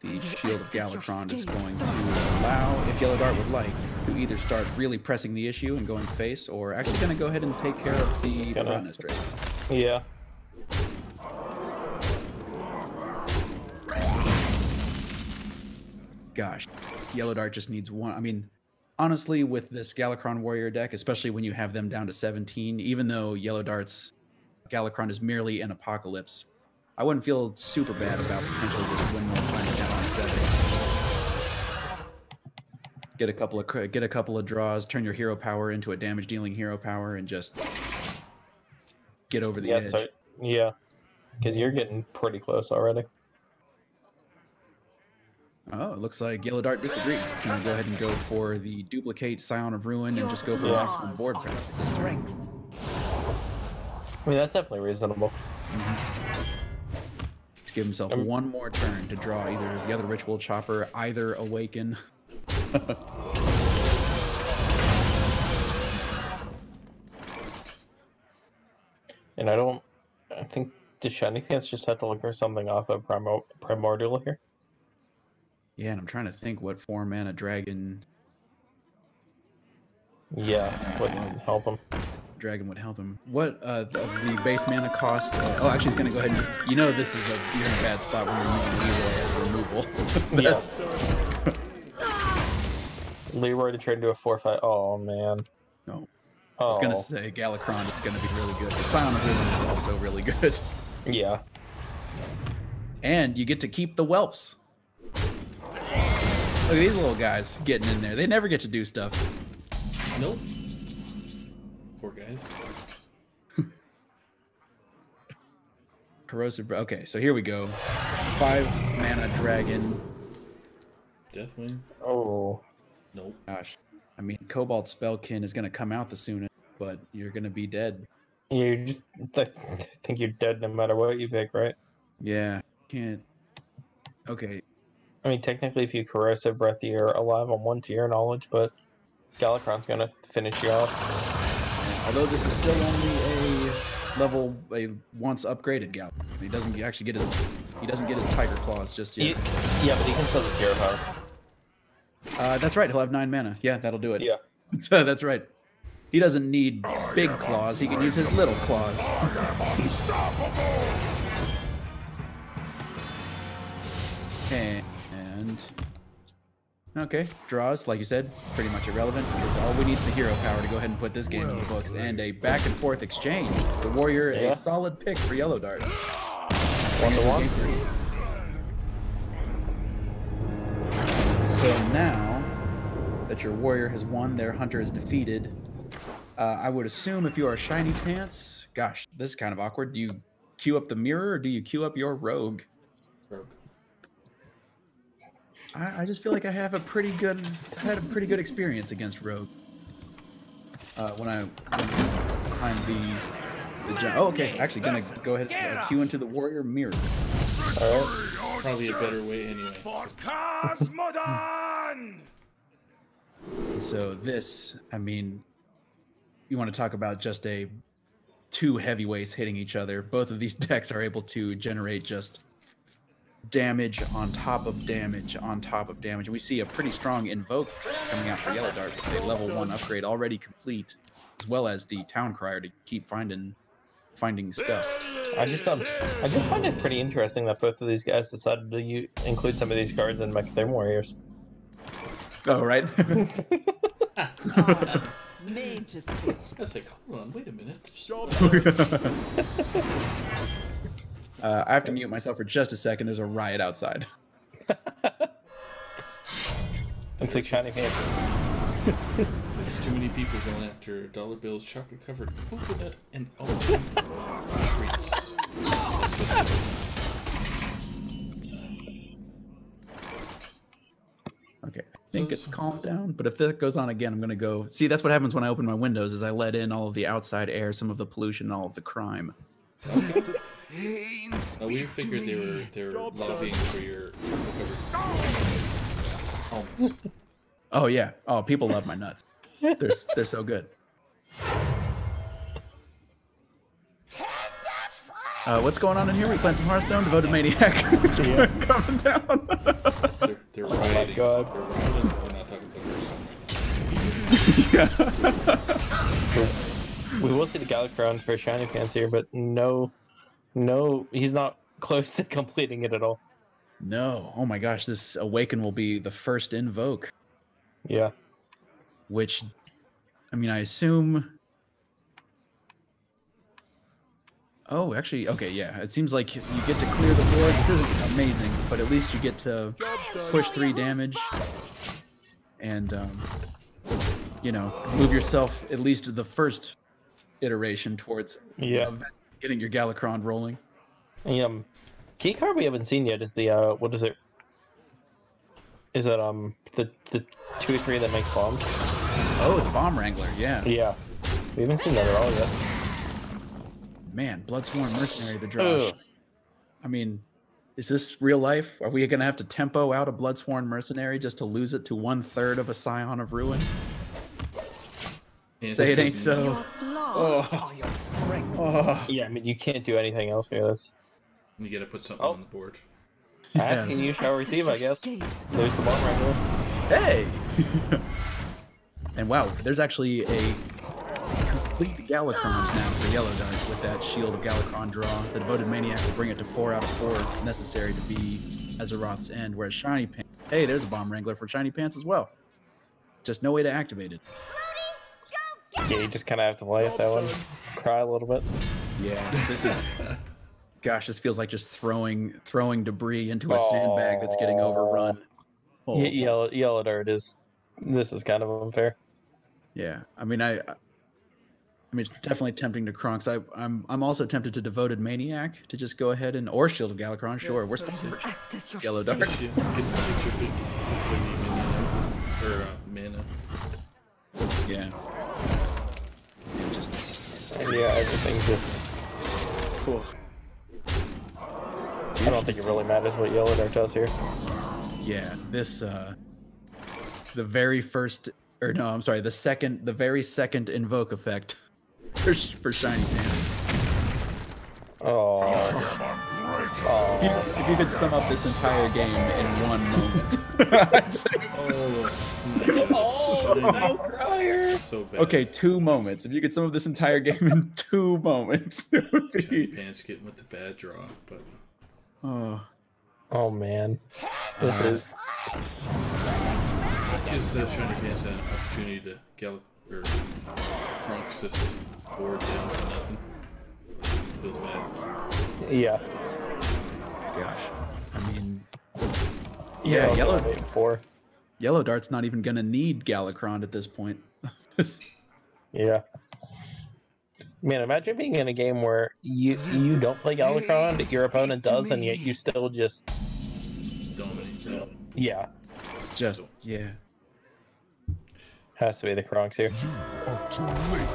Speaker 1: The Shield of Galvatron is going to allow, if YellowDart would like, to either start really pressing the issue and going face, or actually going to go ahead and take care of the Rottennest Drake.
Speaker 3: Yeah.
Speaker 1: Gosh, YellowDart just needs one. I mean, honestly, with this Galakron Warrior deck, especially when you have them down to 17, even though YellowDart's Galakron is merely an Apocalypse, I wouldn't feel super bad about potentially just windmill slamming down on 7. Get a couple of draws, turn your hero power into a damage dealing hero power, and just get over the edge.
Speaker 3: Yeah, because you're getting pretty close already.
Speaker 1: Oh, it looks like YellowDart disagrees. Can we go ahead and go for the duplicate Scion of Ruin and just go for maximum board press?
Speaker 3: I mean, that's definitely reasonable.
Speaker 1: Let's give himself one more turn to draw either the other Ritual Chopper, either Awaken.
Speaker 3: And I think the ShinyPants just have to look for something off of Primordial here.
Speaker 1: Yeah, and I'm trying to think what 4-mana dragon.
Speaker 3: Yeah, wouldn't help him.
Speaker 1: Dragon would help him. What the base mana cost? Oh, actually, he's gonna go ahead and. You know, this is you're in a bad spot when you're using Leroy as removal. That's...
Speaker 3: Leroy to trade into a 4/5. Oh man.
Speaker 1: No. I was gonna say Galakron is gonna be really good, but Scion of Ruin is also really good.
Speaker 3: Yeah.
Speaker 1: And you get to keep the whelps. Look at these little guys getting in there. They never get to do stuff.
Speaker 2: Nope. Poor guys.
Speaker 1: Corrosive. Okay, so here we go. 5-mana dragon.
Speaker 2: Deathwing.
Speaker 3: Oh.
Speaker 2: Nope.
Speaker 1: Gosh. I mean, Cobalt Spellkin is going to come out the soonest, but you're going to be dead.
Speaker 3: You just I think you're dead no matter what you pick, right?
Speaker 1: Yeah. Can't. Okay.
Speaker 3: I mean, technically, if you corrosive breath, you're alive on 1 tier knowledge, but Galakron's gonna finish you off.
Speaker 1: Although this is still only a once upgraded Gal. He doesn't actually get his Tiger Claws just yet.
Speaker 3: Yeah, but he can still get hero power.
Speaker 1: That's right. He'll have 9 mana. Yeah, that'll do it.
Speaker 3: Yeah.
Speaker 1: That's right. He doesn't need big claws. He can use his little claws. And okay, draws, like you said, pretty much irrelevant. Because all we need is the hero power to go ahead and put this game in the books. And a back and forth exchange. The warrior, a solid pick for YellowDart.
Speaker 3: 1-1.
Speaker 1: So now that your warrior has won, their hunter is defeated. I would assume if you are ShinyPants, gosh, this is kind of awkward. Do you queue up the mirror or do you queue up your rogue?
Speaker 2: Rogue.
Speaker 1: I just feel like I had a pretty good experience against rogue. When I went behind the oh, okay, actually gonna go ahead and queue into the warrior mirror.
Speaker 3: All right.
Speaker 2: Probably a better way anyway.
Speaker 4: For Cosmodon!
Speaker 1: So this, I mean, you want to talk about just two heavyweights hitting each other. Both of these decks are able to generate just damage on top of damage on top of damage. We see a pretty strong Invoke coming out for YellowDart with a level 1 upgrade already complete, as well as the Town Crier to keep finding stuff.
Speaker 3: I just find it pretty interesting that both of these guys decided to include some of these cards in Mecha Their Warriors.
Speaker 1: Oh, right.
Speaker 6: Made to fit.
Speaker 2: I was like, hold on, wait a minute.
Speaker 1: I have to mute myself for just a second. There's a riot outside.
Speaker 3: Looks like ShinyPants.
Speaker 2: There's too many people going after DollaBilz chocolate-covered coconut and almond treats.
Speaker 1: Okay, I think it's calmed down, but if that goes on again, I'm gonna go. See, that's what happens when I open my windows, is I let in all of the outside air, some of the pollution, all of the crime.
Speaker 2: Oh, we figured they were lobbying for your chocolate-covered almonds.
Speaker 1: Oh yeah. Oh, people love my nuts. They're so good. What's going on in here? We playing some Hearthstone. Devoted Maniac. It's coming down.
Speaker 2: They're
Speaker 3: Oh my
Speaker 2: rioting.
Speaker 3: god.
Speaker 2: They're rioting. We're not talking about Hearthstone.
Speaker 3: We will see the Galakron for ShinyPants here, but no, he's not close to completing it at all.
Speaker 1: No. Oh my gosh, this Awaken will be the first Invoke.
Speaker 3: Yeah.
Speaker 1: Which, I mean, I assume. Oh, actually, okay, yeah. It seems like you get to clear the board. This isn't amazing, but at least you get to push 3 damage and, you know, move yourself at least the first iteration towards getting your Galakron rolling.
Speaker 3: Key card we haven't seen yet is the what is it? Is it the 2/3 that makes bombs?
Speaker 1: Oh, the Bomb Wrangler, yeah.
Speaker 3: Yeah, we haven't seen that at all yet.
Speaker 1: Man, Bloodsworn Mercenary, the Drosh. I mean, is this real life? Are we gonna have to tempo out a Bloodsworn Mercenary just to lose it to 1/3 of a Scion of Ruin?
Speaker 2: Yeah,
Speaker 1: Say it ain't so.
Speaker 6: Your flaws are your strength.
Speaker 1: Oh.
Speaker 3: Yeah, I mean you can't do anything else here. That's
Speaker 2: You gotta put something on the board.
Speaker 3: asking you shall receive, I guess.
Speaker 6: Escape.
Speaker 3: There's the bomb right there.
Speaker 1: Hey! And wow, there's actually a complete Galakron now for YellowDart with that Shield of Galakron draw. The Devoted Maniac will bring it to 4 out of 4 necessary to be Azeroth's end, whereas ShinyPants, hey, there's a Bomb Wrangler for ShinyPants as well. Just no way to activate it.
Speaker 3: Yeah, you just kind of have to play it that one. Cry a little bit.
Speaker 1: Yeah, this is... Gosh, this feels like just throwing debris into a sandbag that's getting overrun. Oh.
Speaker 3: YellowDart is... This is kind of unfair.
Speaker 1: Yeah, I mean, I mean, it's definitely tempting to Kronks. I'm also tempted to Devoted Maniac to just go ahead and or Shield of Galakron. Sure, we're supposed to
Speaker 6: Act as your
Speaker 1: YellowDart.
Speaker 6: state.
Speaker 2: Or mana.
Speaker 1: Yeah. And just
Speaker 3: And yeah, everything's just...
Speaker 1: cool.
Speaker 3: I don't think it really matters what YellowDart does here.
Speaker 1: Yeah, this the very first, or no, I'm sorry, the very second invoke effect for ShinyPants.
Speaker 3: Oh.
Speaker 1: If you could sum up this entire game in one moment, I'd say.
Speaker 3: Oh, no crier.
Speaker 2: So bad.
Speaker 1: Okay, 2 moments. If you could sum up this entire game in 2 moments, it would be.
Speaker 2: ShinyPants getting with the bad draw, but.
Speaker 3: Oh man, this is.
Speaker 2: Gives ShinyPants an opportunity to Krunks this board down to nothing. Feels bad.
Speaker 3: Yeah.
Speaker 1: Gosh, I mean,
Speaker 3: Yeah,
Speaker 1: yeah, YellowDart's not even gonna need Galakron at this point.
Speaker 3: Yeah. Man, imagine being in a game where you don't play Galakron, your opponent does, and yet you still just
Speaker 2: Dominate.
Speaker 3: yeah.
Speaker 1: Just yeah.
Speaker 3: Has to be the Kronks here.
Speaker 4: You are too late.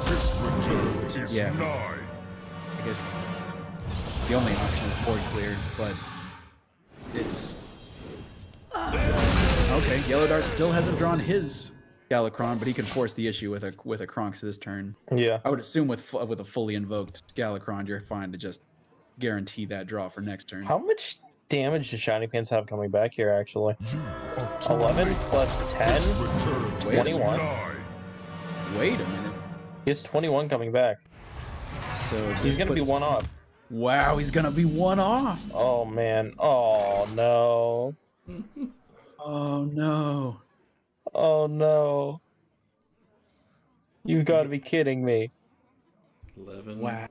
Speaker 4: This return is
Speaker 1: Yeah.
Speaker 4: nigh.
Speaker 1: I guess the only option is board clear, but it's okay. YellowDart still hasn't drawn his Galakron, but he can force the issue with a Kronks this turn.
Speaker 3: Yeah.
Speaker 1: I would assume with a fully invoked Galakron, you're fine to just guarantee that draw for next turn.
Speaker 3: How much damage does ShinyPants have coming back here, actually?
Speaker 4: You are too
Speaker 3: 11
Speaker 4: late.
Speaker 3: plus 10?
Speaker 4: This return is
Speaker 3: 21.
Speaker 4: nigh.
Speaker 1: Wait a minute.
Speaker 3: He has 21 coming back.
Speaker 1: So
Speaker 3: He's going to be one off.
Speaker 1: Wow, he's gonna be one off.
Speaker 3: Oh, man. Oh, no.
Speaker 1: Oh no.
Speaker 3: Oh, no. You've got to be kidding me.
Speaker 2: 11.
Speaker 1: Wow.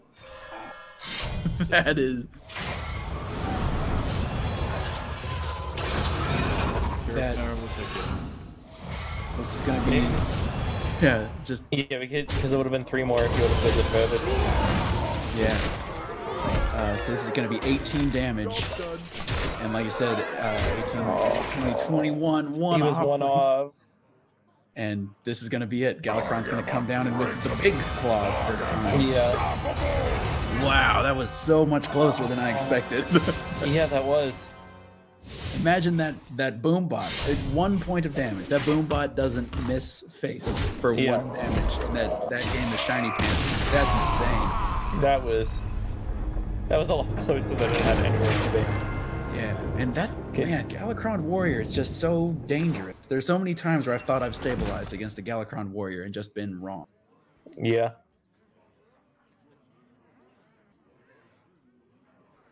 Speaker 1: That is. That this is gonna be. Yeah, just
Speaker 3: Yeah, because it would have been 3 more if you would have played this mode.
Speaker 1: yeah. So this is gonna be 18 damage, and like you said, 18, 20, 21, one
Speaker 3: He was
Speaker 1: off.
Speaker 3: one off.
Speaker 1: And this is gonna be it. Galakron's gonna come down and with the big claws this time.
Speaker 3: Yeah.
Speaker 1: Wow, that was so much closer than I expected.
Speaker 3: Yeah, that was.
Speaker 1: Imagine that boom bot. It's 1 point of damage. That boom bot doesn't miss face for 1 damage. And that game is ShinyPants. That's insane.
Speaker 3: That was a lot closer than it had anywhere to be.
Speaker 1: Yeah, and that man, Galakron Warrior is just so dangerous. There's so many times where I've thought I've stabilized against the Galakron Warrior and just been wrong.
Speaker 3: Yeah.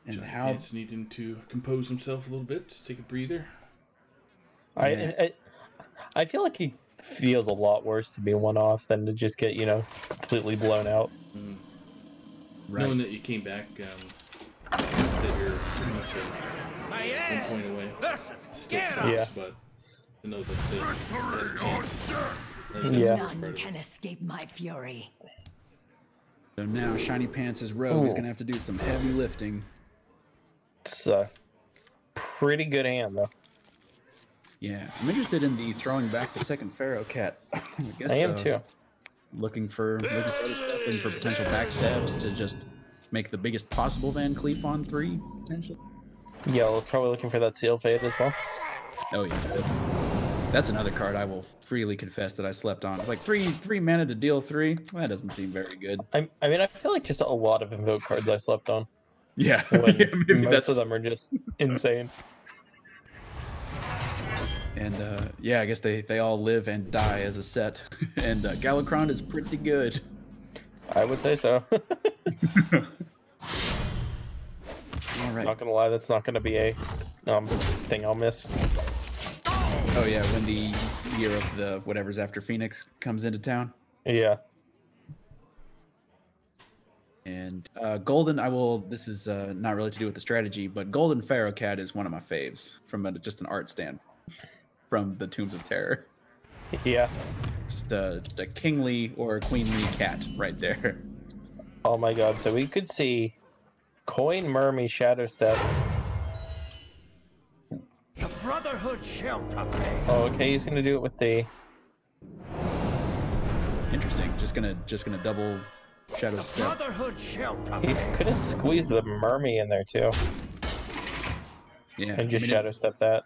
Speaker 1: And
Speaker 2: ShinyPants needing to compose himself a little bit, just take a breather.
Speaker 3: I feel like he feels a lot worse to be one off than to just get, completely blown out.
Speaker 1: Right.
Speaker 2: Knowing that you came back, that you're pretty much 1 point away, still sucks,
Speaker 3: Yeah.
Speaker 2: but to know that the chance.
Speaker 3: Yeah.
Speaker 6: None can escape my fury.
Speaker 1: So now ShinyPants' rogue is gonna have to do some heavy lifting.
Speaker 3: It's a pretty good hand, though.
Speaker 1: Yeah, I'm interested in the throwing back the second Pharaoh Cat. I guess
Speaker 3: I am too.
Speaker 1: looking for other stuff, looking for potential backstabs to just make the biggest possible Van Cleef on 3 potentially.
Speaker 3: Yeah, we're probably looking for that Seal Fade as well.
Speaker 1: Oh yeah, that's another card I will freely confess that I slept on. It's like three mana to deal 3. That doesn't seem very good.
Speaker 3: I mean, I feel like just a lot of Invoke cards I slept on.
Speaker 1: Yeah,
Speaker 3: When
Speaker 1: yeah, maybe
Speaker 3: most of them are just insane.
Speaker 1: And yeah, I guess they all live and die as a set. And Galakron is pretty good.
Speaker 3: I would say so.
Speaker 1: All right.
Speaker 3: Not gonna lie, that's not gonna be a thing I'll miss.
Speaker 1: Oh yeah, when the year of the whatever's after Phoenix comes into town.
Speaker 3: Yeah.
Speaker 1: And Golden, this is not really to do with the strategy, but Golden Pharaoh Cat is one of my faves from just an art stand from the Tombs of Terror.
Speaker 3: Yeah.
Speaker 1: Just a kingly or queenly cat right there.
Speaker 3: Oh my god, so we could see Coin Mermy Shadow Step.
Speaker 6: The Brotherhood shall prevail.
Speaker 3: Oh, okay, he's gonna do it with the
Speaker 1: Interesting. Just gonna double Shadow
Speaker 6: The
Speaker 1: Step.
Speaker 6: Brotherhood shall
Speaker 3: He's
Speaker 6: prevail.
Speaker 3: could have squeezed the Mermy in there too.
Speaker 1: Yeah,
Speaker 3: and just shadow step that.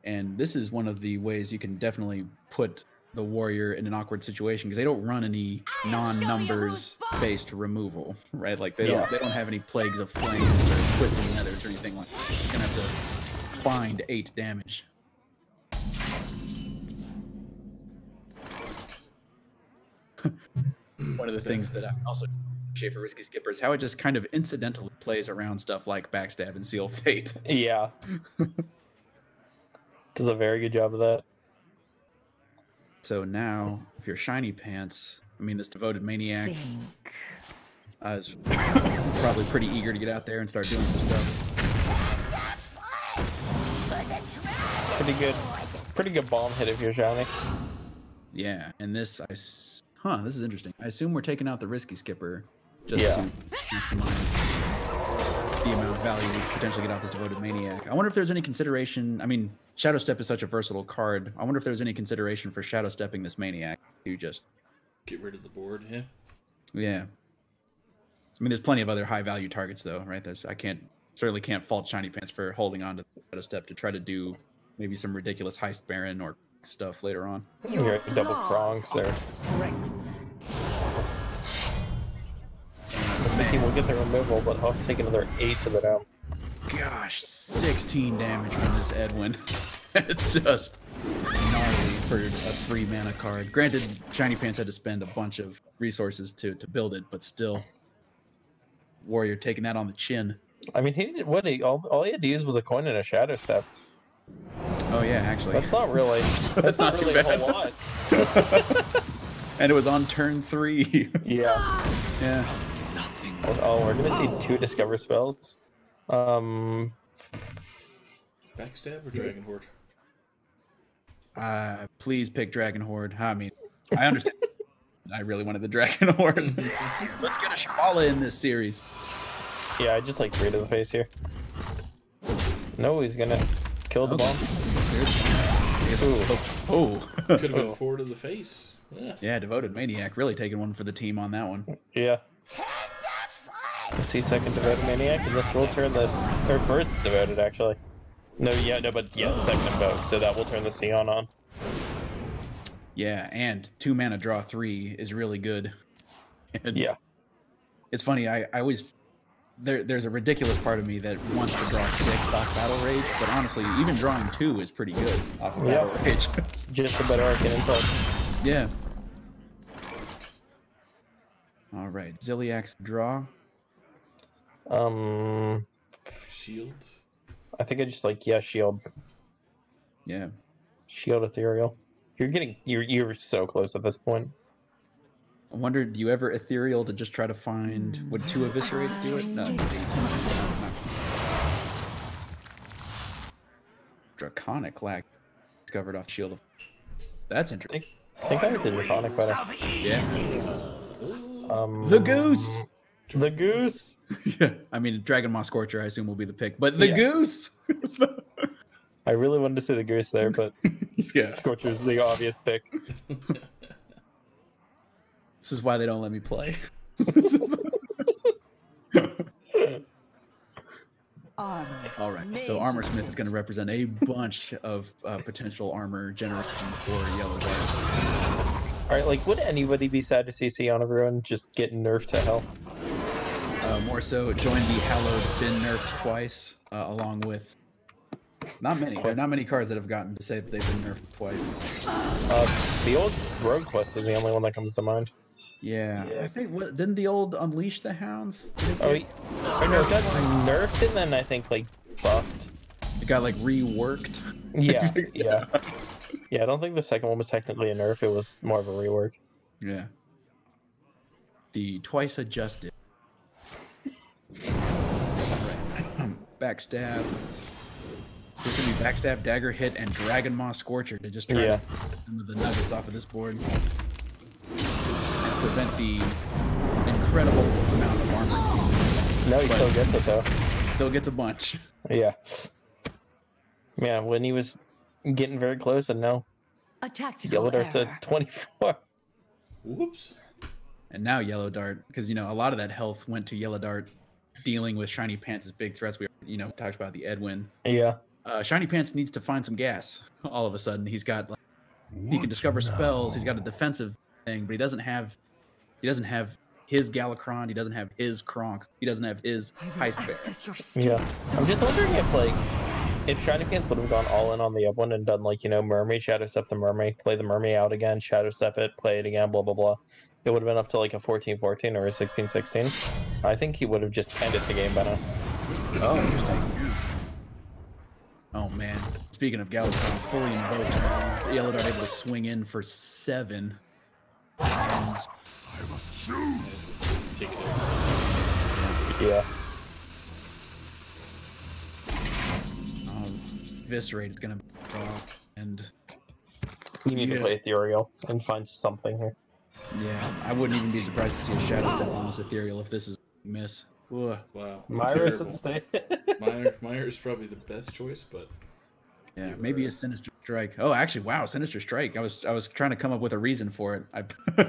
Speaker 1: And this is one of the ways you can definitely put the warrior in an awkward situation because they don't run any non-numbers based removal, right? Like they don't have any plagues of flames or twisting nethers or anything like that. You're gonna have to find 8 damage. One of the things that I also appreciate for Risky Skipper is how it just kind of incidentally plays around stuff like Backstab and Seal Fate.
Speaker 3: Yeah. Does a very good job of that.
Speaker 1: So now, if you're ShinyPants, I mean, this Devoted Maniac is probably pretty eager to get out there and start doing some stuff.
Speaker 3: Pretty good bomb hit if you're Shiny.
Speaker 1: Yeah, and this, this is interesting. I assume we're taking out the Risky Skipper just to maximize the amount of value we could potentially get off this Devoted Maniac. I wonder if there's any consideration. I mean, Shadow Step is such a versatile card. I wonder if there's any consideration for Shadow Stepping this Maniac to just
Speaker 2: get rid of the board.
Speaker 1: Yeah. I mean, there's plenty of other high value targets though, right? Certainly can't fault ShinyPants for holding on to Shadow Step to try to do maybe some ridiculous Heist Baron or stuff later on.
Speaker 3: You're double prongs there. Looks like he will get the removal, but I'll take another 8 to the down.
Speaker 1: Gosh, 16 damage from this Edwin. It's just gnarly for a 3-mana card. Granted, ShinyPants had to spend a bunch of resources to build it, but still, Warrior taking that on the chin.
Speaker 3: I mean, all he had to use was a coin and a Shadow Step.
Speaker 1: Oh yeah, actually.
Speaker 3: That's not really. That's not really a whole lot.
Speaker 1: And it was on turn 3.
Speaker 3: Yeah.
Speaker 1: Yeah.
Speaker 3: Oh, we're gonna see 2 Discover spells.
Speaker 2: Backstab or Dragon Horde?
Speaker 1: Please pick Dragon Horde. I mean, I understand. I really wanted the Dragon Horde. Let's get a Shambhala in this series.
Speaker 3: Yeah, I just like 3 to the face here. No, he's gonna kill the bomb.
Speaker 2: Could have been 4 to the face.
Speaker 1: Yeah, Devoted Maniac really taking one for the team on that one.
Speaker 3: Yeah. Let's see second Devoted Maniac, and this will turn this, or first Devoted actually. But second Invoke, so that will turn the Sion on.
Speaker 1: Yeah, and 2 mana draw 3 is really good. And
Speaker 3: yeah.
Speaker 1: It's funny, I always, there's a ridiculous part of me that wants to draw 6 off Battle Rage, but honestly, even drawing 2 is pretty good off of Battle Rage.
Speaker 3: Just a better Arcane Insight.
Speaker 1: Yeah. All right, Ziliax draw.
Speaker 2: Shield.
Speaker 3: I think I just shield.
Speaker 1: Yeah.
Speaker 3: Shield Ethereal. You're so close at this point.
Speaker 1: I wonder, do you ever Ethereal to just try to find, would 2 Eviscerates do it? No. Draconic Lack discovered off Shield of. That's interesting.
Speaker 3: I think I did Draconic better.
Speaker 1: Yeah. The Goose!
Speaker 3: The Goose!
Speaker 1: Yeah, I mean, Dragon Maw Scorcher, I assume, will be the pick, but the Goose!
Speaker 3: I really wanted to say the Goose there, but Scorcher's the obvious pick.
Speaker 1: This is why they don't let me play. All right, so Armor Smith is going to represent a bunch of potential armor generation for YellowDart.
Speaker 3: Alright, would anybody be sad to see Sion of Ruin just get nerfed to hell?
Speaker 1: More so, join the Hallowed, been nerfed twice, along with not many. There are not many cards that have gotten to say that they've been nerfed twice.
Speaker 3: The old Rogue Quest is the only one that comes to mind.
Speaker 1: Yeah. I think didn't the old Unleash the Hounds?
Speaker 3: No, it got nerfed and then I think buffed.
Speaker 1: It got reworked.
Speaker 3: Yeah. Yeah, I don't think the second one was technically a nerf. It was more of a rework.
Speaker 1: Yeah. The twice adjusted. Backstab. There's going to be Backstab, Dagger Hit, and Dragon Maw Scorcher to just try to get some of the nuggets off of this board. And prevent the incredible amount of armor.
Speaker 3: No, he still gets it, though.
Speaker 1: Still gets a bunch.
Speaker 3: Yeah. Yeah, when he was getting very close, and now YellowDart's at 24.
Speaker 2: Whoops.
Speaker 1: And now YellowDart, because, a lot of that health went to YellowDart dealing with ShinyPants' big threats we already you know, talked about the Edwin.
Speaker 3: Yeah.
Speaker 1: ShinyPants needs to find some gas. All of a sudden, he's got like, he can discover spells. He's got a defensive thing, but he doesn't have his Galakron. He doesn't have his Kronks. He doesn't have his Heist Bear.
Speaker 3: Yeah. I'm just wondering if like if ShinyPants would have gone all in on the Edwin and done like, you know, Mermaid, Shadow Step the Mermaid, play the Mermaid out again, Shadow Step it, play it again, blah blah blah. It would have been up to like a 14-14 or a 16-16. I think he would have just ended the game by now.
Speaker 1: Oh, interesting. Oh man. Speaking of Galakron, fully invoked, YellowDart able to swing in for 7. And
Speaker 4: I must choose.
Speaker 2: Take it out.
Speaker 3: Yeah.
Speaker 1: Viscerate is gonna draw, and
Speaker 3: You need to play Ethereal and find something here.
Speaker 1: yeah, I wouldn't even be surprised to see a Shadow Step on this Ethereal if this is a miss. Ugh.
Speaker 2: Wow.
Speaker 3: Myra's
Speaker 2: Terrible.
Speaker 3: instead.
Speaker 2: Myra's probably the best choice, but
Speaker 1: Yeah, maybe a Sinister Strike. Oh, actually, wow, Sinister Strike. I was trying to come up with a reason for it.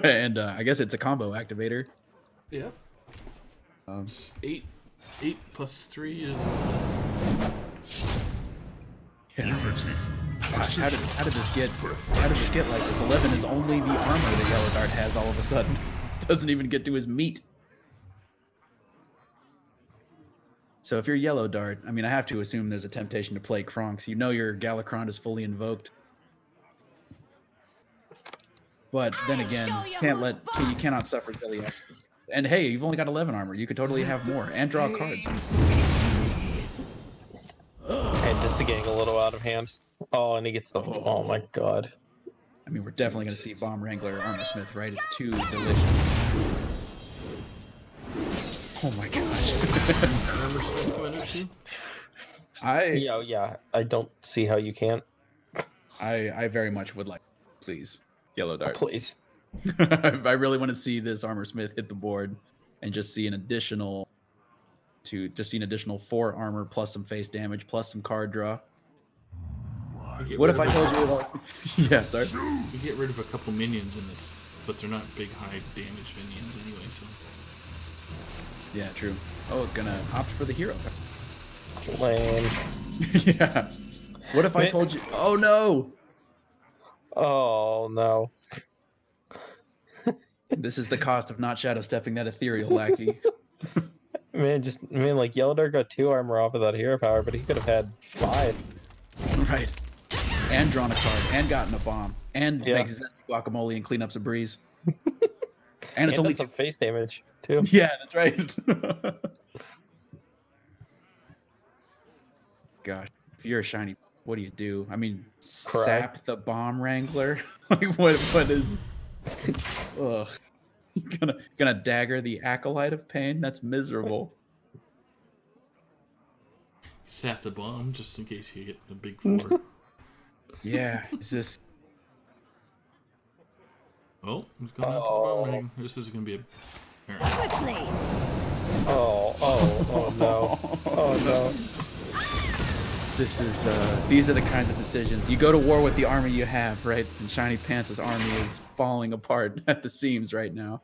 Speaker 1: And I guess it's a combo activator.
Speaker 2: yeah. 8 plus 3 is
Speaker 4: Unity.
Speaker 1: Gosh, how did this get like this? 11 is only the armor that YellowDart has all of a sudden. Doesn't even get to his meat. So if you're YellowDart, I mean, I have to assume there's a temptation to play Kronks. You know your Galakron is fully invoked. But then again, you cannot suffer silly actions. And hey, you've only got 11 armor. You could totally have more and draw cards.
Speaker 3: And this is getting a little out of hand. Oh, and he gets the. Oh my god.
Speaker 1: I mean, we're definitely going to see Bomb Wrangler or Armor Smith, right? It's too delicious. Oh my gosh.
Speaker 2: Armor Smith going out too?
Speaker 3: Yeah. I don't see how you can't.
Speaker 1: I very much would like, please, YellowDart.
Speaker 3: Please.
Speaker 1: I really want to see this Armor Smith hit the board and just see an additional 4 armor plus some face damage plus some card draw. What if I told you it was... Yeah, sorry.
Speaker 2: You get rid of a couple minions in this, but they're not big high damage minions anyway, so.
Speaker 1: Yeah, true. Oh, gonna opt for the hero.
Speaker 3: Lame.
Speaker 1: Yeah. What if I told you... Oh no!
Speaker 3: Oh no.
Speaker 1: This is the cost of not shadow stepping that ethereal lackey.
Speaker 3: Man, like YellowDart got 2 armor off of that hero power, but he could have had 5.
Speaker 1: Right. And drawn a card, and gotten a bomb, and
Speaker 3: Yeah.
Speaker 1: makes guacamole and clean up some breeze. And it's only
Speaker 3: some face damage too.
Speaker 1: Yeah, that's right. Gosh, if you're a shiny, what do? I mean,
Speaker 3: Cry.
Speaker 1: sap the Bomb Wrangler? Like, what is... Ugh. Gonna dagger the Acolyte of Pain? That's miserable.
Speaker 2: Sap the bomb just in case you get the big 4.
Speaker 1: Yeah, is this...
Speaker 2: Oh, who's going out for the bomb ring? This is gonna be a... Alright.
Speaker 7: Quickly.
Speaker 3: Oh no. Oh no.
Speaker 1: This is, these are the kinds of decisions. You go to war with the army you have, right? And ShinyPants' army is falling apart at the seams right now.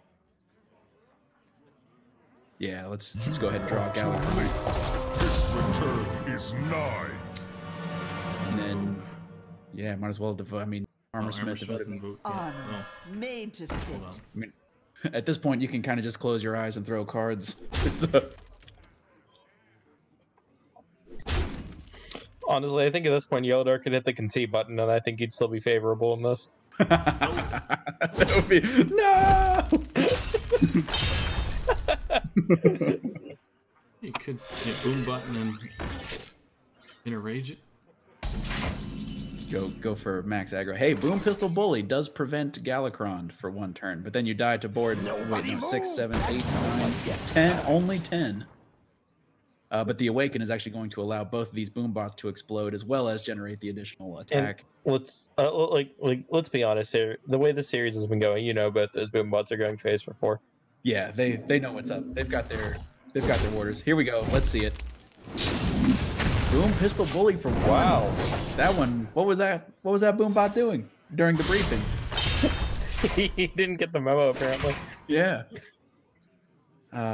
Speaker 1: Yeah, let's go ahead and draw a Galakron.
Speaker 4: His return is nigh.
Speaker 1: And then, yeah, might as well devote, I mean, Armor Smith.
Speaker 2: Invoke.
Speaker 5: Armor
Speaker 2: Oh,
Speaker 5: made to
Speaker 2: hold
Speaker 5: fit.
Speaker 2: on.
Speaker 1: I mean, at this point, you can kind of just close your eyes and throw cards. So,
Speaker 3: Honestly, I think at this point YellowDart could hit the concede button, and I think he'd still be favorable in this.
Speaker 1: that would be no.
Speaker 2: You could hit boom button and enrage it.
Speaker 1: Go for max aggro. Hey, Boom Pistol Bully does prevent Galakron for 1 turn, but then you die to board. Wait, no, 6, 7, 8, 9, 10. Only 10. But the Awaken is actually going to allow both of these boom bots to explode as well as generate the additional attack.
Speaker 3: And let's be honest here. The way the series has been going, you know, both those boom bots are going phase for 4.
Speaker 1: Yeah, they know what's up. They've got their orders. Here we go. Let's see it. Boom Pistol Bully for 1.
Speaker 3: Wow.
Speaker 1: That one. What was that? What was that boom bot doing during the briefing?
Speaker 3: He didn't get the memo apparently.
Speaker 1: Yeah.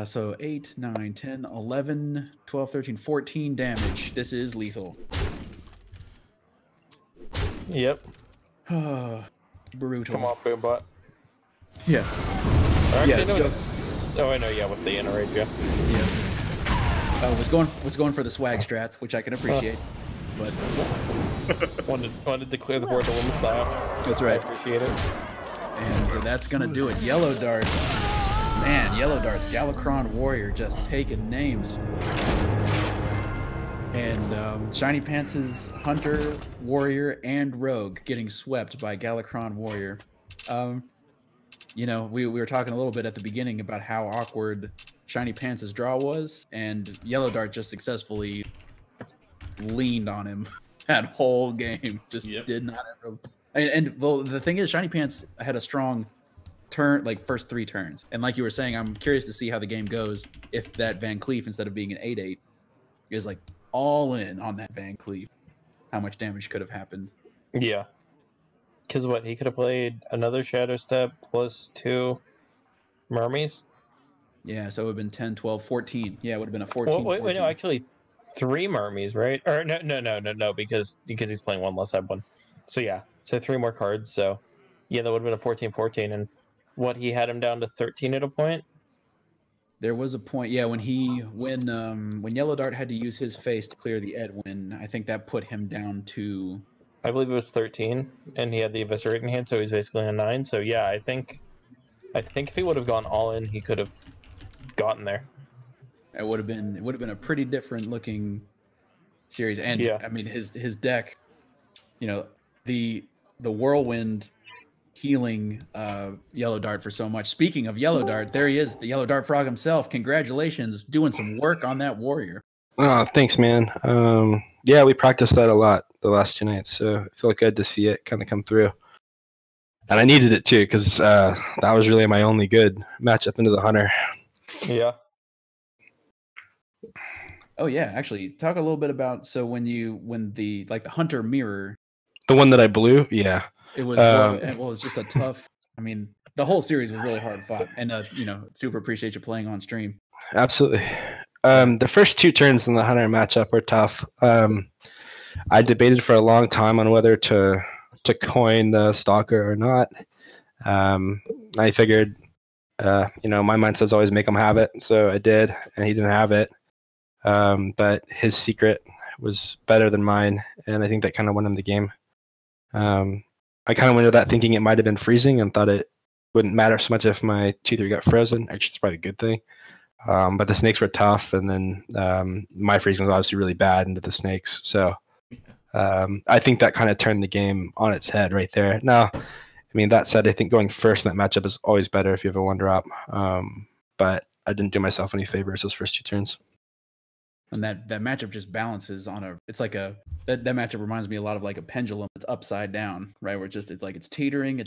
Speaker 1: So 8, 9, 10, 11, 12, 13, 14 damage. This is lethal.
Speaker 3: Yep.
Speaker 1: Brutal.
Speaker 3: Come on, Boombot.
Speaker 1: Yeah.
Speaker 3: Actually,
Speaker 1: Yeah,
Speaker 3: no,
Speaker 1: go.
Speaker 3: oh, I know, yeah, with the Enrage, yeah.
Speaker 1: Yeah. Was going for the swag strat, which I can appreciate. But
Speaker 3: wanted to clear the board the woman style.
Speaker 1: That's right.
Speaker 3: I appreciate it.
Speaker 1: And that's gonna do it. YellowDart. Man, YellowDart's Galakrond Warrior just taking names. And ShinyPants' Hunter, Warrior, and Rogue getting swept by Galakrond Warrior. You know, we were talking a little bit at the beginning about how awkward ShinyPants' draw was, and YellowDart just successfully leaned on him that whole game. Just did not ever. And well, the thing is, ShinyPants had a strong turn, like first 3 turns. And like you were saying, I'm curious to see how the game goes if that Van Cleef, instead of being an 8/8, is like all in on that Van Cleef. How much damage could have happened?
Speaker 3: Yeah. Because what, he could have played another Shadow Step plus 2 Mermies?
Speaker 1: Yeah, so it would have been 10, 12, 14. Yeah, it would have been a 14.
Speaker 3: Wait, no, actually 3 Mermies, right? Or no, because he's playing 1 less one. So yeah, so 3 more cards. So yeah, that would have been a 14-14. And what, he had him down to 13 at a point?
Speaker 1: There was a point, yeah, when YellowDart had to use his face to clear the Edwin, I think that put him down to,
Speaker 3: I believe it was 13, and he had the Eviscerate in hand, so he's basically a 9. So yeah, I think if he would have gone all in, he could have gotten there.
Speaker 1: It would have been a pretty different looking series. And yeah, I mean his deck, you know, the whirlwind healing YellowDart for so much. Speaking of YellowDart, there he is, the YellowDart frog himself. Congratulations, doing some work on that warrior.
Speaker 9: Oh, thanks, man. Yeah, we practiced that a lot the last 2 nights, so it felt good to see it kind of come through. And I needed it too, because that was really my only good matchup into the Hunter.
Speaker 3: Yeah.
Speaker 1: Oh yeah, actually, talk a little bit about, so when the Hunter mirror,
Speaker 9: the one that I blew, yeah,
Speaker 1: it was it was just a tough. I mean, the whole series was really hard fought, and you know, super appreciate you playing on stream.
Speaker 9: Absolutely. The first 2 turns in the Hunter matchup were tough. I debated for a long time on whether to coin the Stalker or not. I figured, you know, my mindset is always make him have it, so I did, and he didn't have it. But his secret was better than mine, and I think that kind of won him the game. I kind of went into that thinking it might have been freezing and thought it wouldn't matter so much if my 2-3 got frozen. Actually, it's probably a good thing. But the snakes were tough, and then my freezing was obviously really bad into the snakes. So I think that kind of turned the game on its head right there. Now, I mean, that said, I think going first in that matchup is always better if you have a 1-drop. But I didn't do myself any favors those first 2 turns.
Speaker 1: And that matchup just balances on a. It's like that matchup reminds me a lot of like a pendulum. It's upside down, right? Where it's teetering,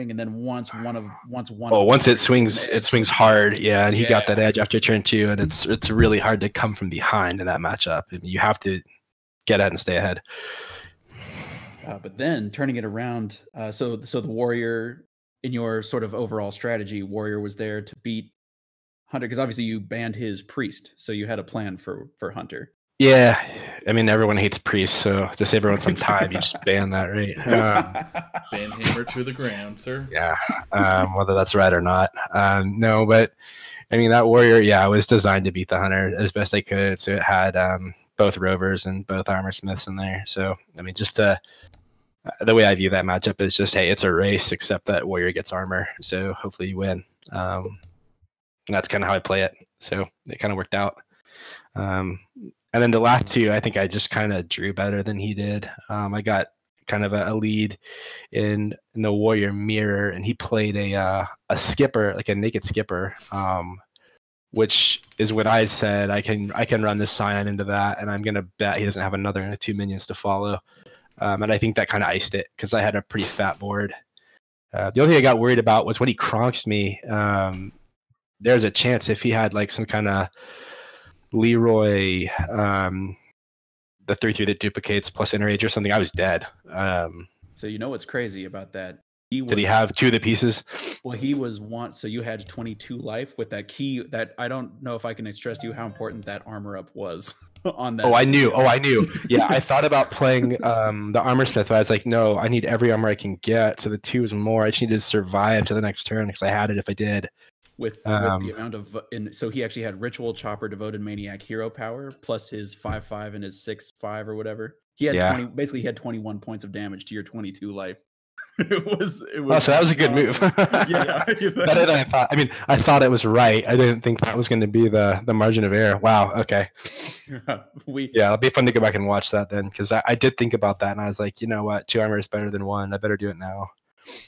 Speaker 1: and then once it swings hard, yeah. And he got that edge after turn 2, and it's really hard to come from behind in that matchup. I mean, you have to get ahead and stay ahead. But then turning it around, so the warrior, in your sort of overall strategy, warrior was there to beat Hunter, because obviously you banned his priest, so you had a plan for Hunter.
Speaker 9: Yeah, I mean, everyone hates priests, so just save everyone some time. You just ban that, right?
Speaker 2: Ban hammer to the ground, sir.
Speaker 9: Yeah, whether that's right or not. No, but I mean, that warrior, yeah, was designed to beat the Hunter as best I could. So it had both rovers and both armor smiths in there. So I mean, just the way I view that matchup is just, hey, it's a race, except that warrior gets armor. So hopefully you win. And that's kind of how I play it. So it kind of worked out. And then the last 2, I think I just kind of drew better than he did. I got kind of a lead in the warrior mirror, and he played a skipper, like a naked skipper, which is what I said. I can run this scion into that, and I'm gonna bet he doesn't have another and 2 minions to follow. And I think that kind of iced it because I had a pretty fat board. The only thing I got worried about was when he cronked me. There's a chance if he had like some kind of Leroy, the 3/3 that duplicates plus Enrage or something, I was dead.
Speaker 1: So you know what's crazy about that
Speaker 9: Did he have 2 of the pieces?
Speaker 1: Well, he was one. So you had 22 life with that key. That I don't know if I can stress to you how important that armor up was on that.
Speaker 9: Oh, I knew. Yeah, I thought about playing the armor smith, but I was like, no, I need every armor I can get. So the 2 is more. I just needed to survive to the next turn because I had it if I did.
Speaker 1: With the amount of, so he actually had Ritual, Chopper, Devoted Maniac, Hero Power, plus his 5/5 and his 6/5 or whatever. He had 20. Basically, he had 21 points of damage to your 22 life. It was.
Speaker 9: Oh, so that was a good move.
Speaker 1: Yeah.
Speaker 9: Better than I thought. I mean, I thought it was right. I didn't think that was going to be the margin of error. Wow. Okay. Yeah, it'll be fun to go back and watch that then, because I did think about that, and I was like, you know what, 2 armor is better than 1. I better do it now.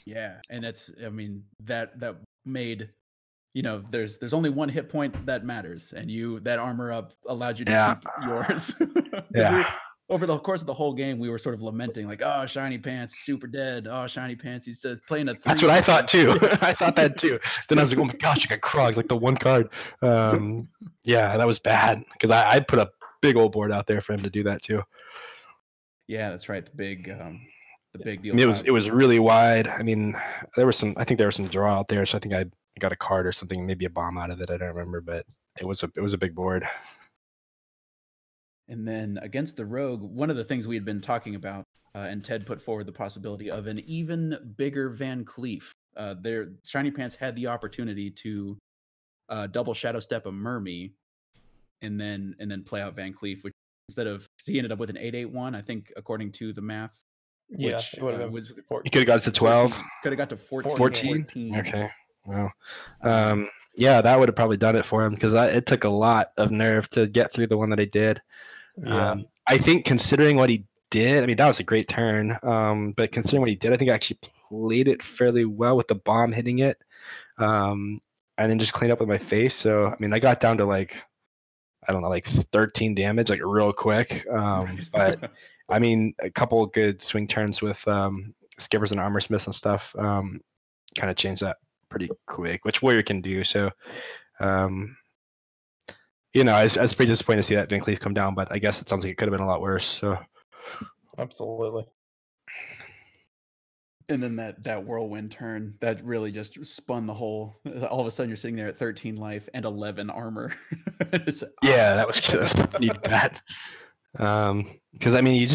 Speaker 1: Yeah, and that's. I mean, that made. There's only 1 hit point that matters, and that armor up allowed you to keep yours. Over the course of the whole game, we were sort of lamenting, like, "Oh, ShinyPants, super dead. Oh, ShinyPants, he's just playing a 3."
Speaker 9: That's what I thought too. I thought that too. Then I was like, "Oh my gosh, I got Krogs, like the 1 card." Yeah, that was bad because I put a big old board out there for him to do that too.
Speaker 1: Yeah, that's right. The big deal.
Speaker 9: I mean, it was really wide. I mean, I think there was some draw out there, so I think I got a card or something, maybe a bomb out of it. I don't remember, but it was a big board.
Speaker 1: And then against the Rogue, one of the things we had been talking about, and Ted put forward the possibility of an even bigger Van Cleef. ShinyPants had the opportunity to double Shadow Step a Mermy, and then play out Van Cleef, which instead of, he ended up with an 8/8/1, I think, according to the math.
Speaker 3: Yeah,
Speaker 1: which,
Speaker 3: it would have
Speaker 1: was
Speaker 3: 14.
Speaker 9: You could have got it to 12.
Speaker 1: Could have got to 14.
Speaker 9: 14. Okay. Well, yeah, that would have probably done it for him because it took a lot of nerve to get through the one that I did.
Speaker 3: Yeah.
Speaker 9: I think considering what he did, I mean, that was a great turn. But considering what he did, I think I actually played it fairly well with the bomb hitting it, and then just cleaned up with my face. So, I mean, I got down to like 13 damage, like real quick. But I mean, a couple good swing turns with skippers and armor smiths and stuff kind of changed that pretty quick, which Warrior can do. So, I was pretty disappointed to see that Van Cleef come down, but I guess it sounds like it could have been a lot worse. So,
Speaker 3: absolutely.
Speaker 1: And then that whirlwind turn that really just spun the whole. All of a sudden, you're sitting there at 13 life and 11 armor.
Speaker 9: Yeah, that was just need that. Because I mean,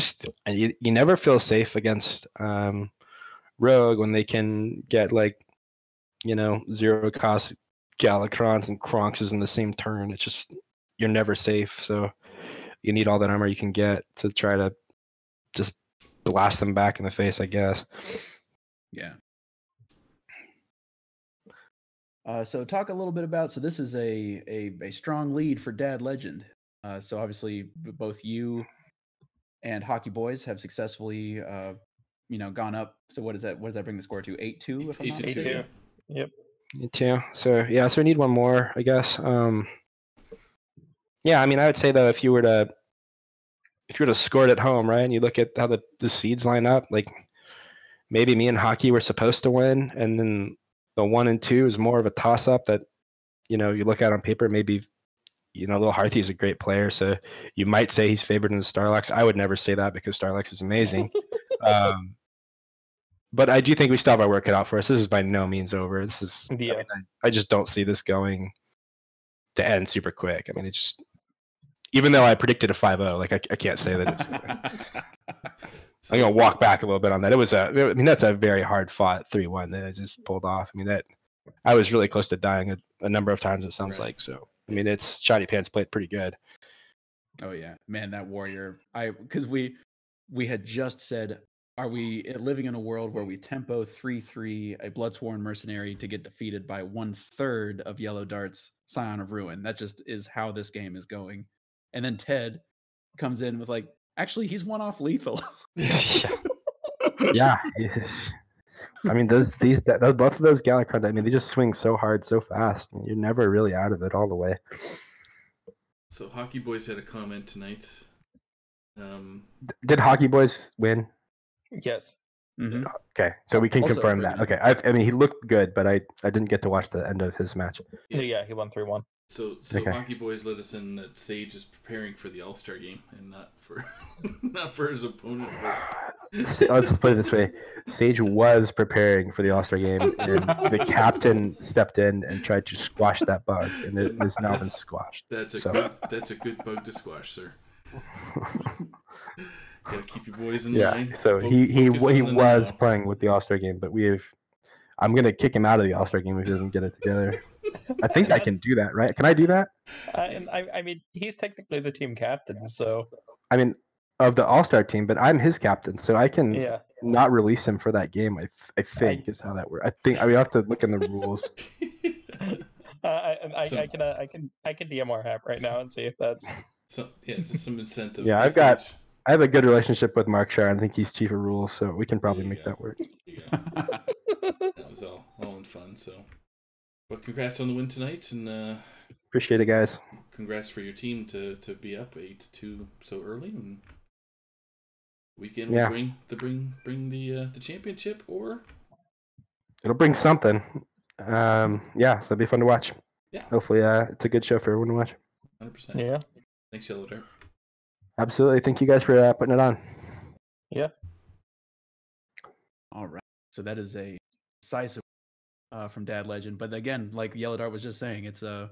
Speaker 9: you never feel safe against Rogue when they can get like 0 cost Galacrons and Kronxes in the same turn. It's just, you're never safe. So you need all that armor you can get to try to just blast them back in the face, I guess.
Speaker 1: Yeah. So talk a little bit about, so this is a strong lead for Dad Legend. So obviously both you and Hockey Boys have successfully gone up. So what does that bring the score to? 8-2 if I'm not mistaken?
Speaker 3: 8-2. Yep.
Speaker 9: 8-2. So yeah, so we need one more, I guess. Yeah, I mean, I would say though, if you were to score it at home, right, and you look at how the seeds line up, like maybe me and Hockey were supposed to win, and then the 1 and 2 is more of a toss up that you look at on paper. Maybe Lil Harthy is a great player, so you might say he's favored in the Starlux. I would never say that because Starlux is amazing. But I do think we still have our work cut out for us. This is by no means over. This is,
Speaker 3: yeah.
Speaker 9: I mean, I just don't see this going to end super quick. I mean, it's just, even though I predicted a 5-0, like I can't say that it's I'm gonna walk back a little bit on that. That's a very hard fought 3-1 that I just pulled off. I mean, that I was really close to dying a number of times, it sounds like. So I mean, it's ShinyPants played pretty good.
Speaker 1: Oh yeah, man, that Warrior. Because we had just said, are we living in a world where we tempo 3/3 a Bloodsworn mercenary to get defeated by 1/3 of YellowDart's Scion of Ruin? That just is how this game is going. And then Ted comes in with like, actually, he's one off lethal.
Speaker 9: Yeah. I mean, both of those Galacrons, I mean, they just swing so hard, so fast. You're never really out of it all the way.
Speaker 2: So Hockey Boys had a comment tonight.
Speaker 9: Did Hockey Boys win?
Speaker 3: Yes.
Speaker 1: Mm-hmm.
Speaker 9: Okay, so we can
Speaker 1: Also,
Speaker 9: confirm that. Okay, I mean, he looked good, but I didn't get to watch the end of his match.
Speaker 3: Yeah, he won 3-1.
Speaker 2: So
Speaker 9: Okay.
Speaker 2: Hockey Boys let us in that Sage is preparing for the All-Star game, and not for Sage is preparing for the All-Star game, and not for not for his opponent.
Speaker 9: Let's put it this way: Sage was preparing for the All-Star game, and the captain stepped in and tried to squash that bug, and it has now been squashed.
Speaker 2: That's a good bug to squash, sir. Gotta keep your boys in line.
Speaker 9: So he was playing with the All-Star game, but I'm gonna kick him out of the All-Star game if he doesn't get it together. I think I can do that, right? Can I do that?
Speaker 3: I mean, he's technically the team captain, so.
Speaker 9: I mean, of the All-Star team, but I'm his captain, so I can not release him for that game. I think is how that works. I think we have to look in the rules.
Speaker 3: I can DM our app right now and see if that's.
Speaker 2: Just some incentive.
Speaker 9: Yeah, I have a good relationship with Mark Shire. I think he's chief of rules, so we can probably make that work.
Speaker 2: That was all in fun. So, but congrats on the win tonight, and
Speaker 9: appreciate it, guys.
Speaker 2: Congrats for your team to be up 8-2 so early, and weekend will bring the championship, or
Speaker 9: it'll bring something. So it'll be fun to watch.
Speaker 2: Yeah.
Speaker 9: Hopefully, it's a good show for everyone to watch.
Speaker 2: 100%.
Speaker 3: Yeah.
Speaker 2: Thanks, YellowDart.
Speaker 9: Absolutely. Thank you guys for putting it on.
Speaker 3: Yeah.
Speaker 1: All right. So that is a decisive from Dad Legend. But again, like YellowDart was just saying, it's the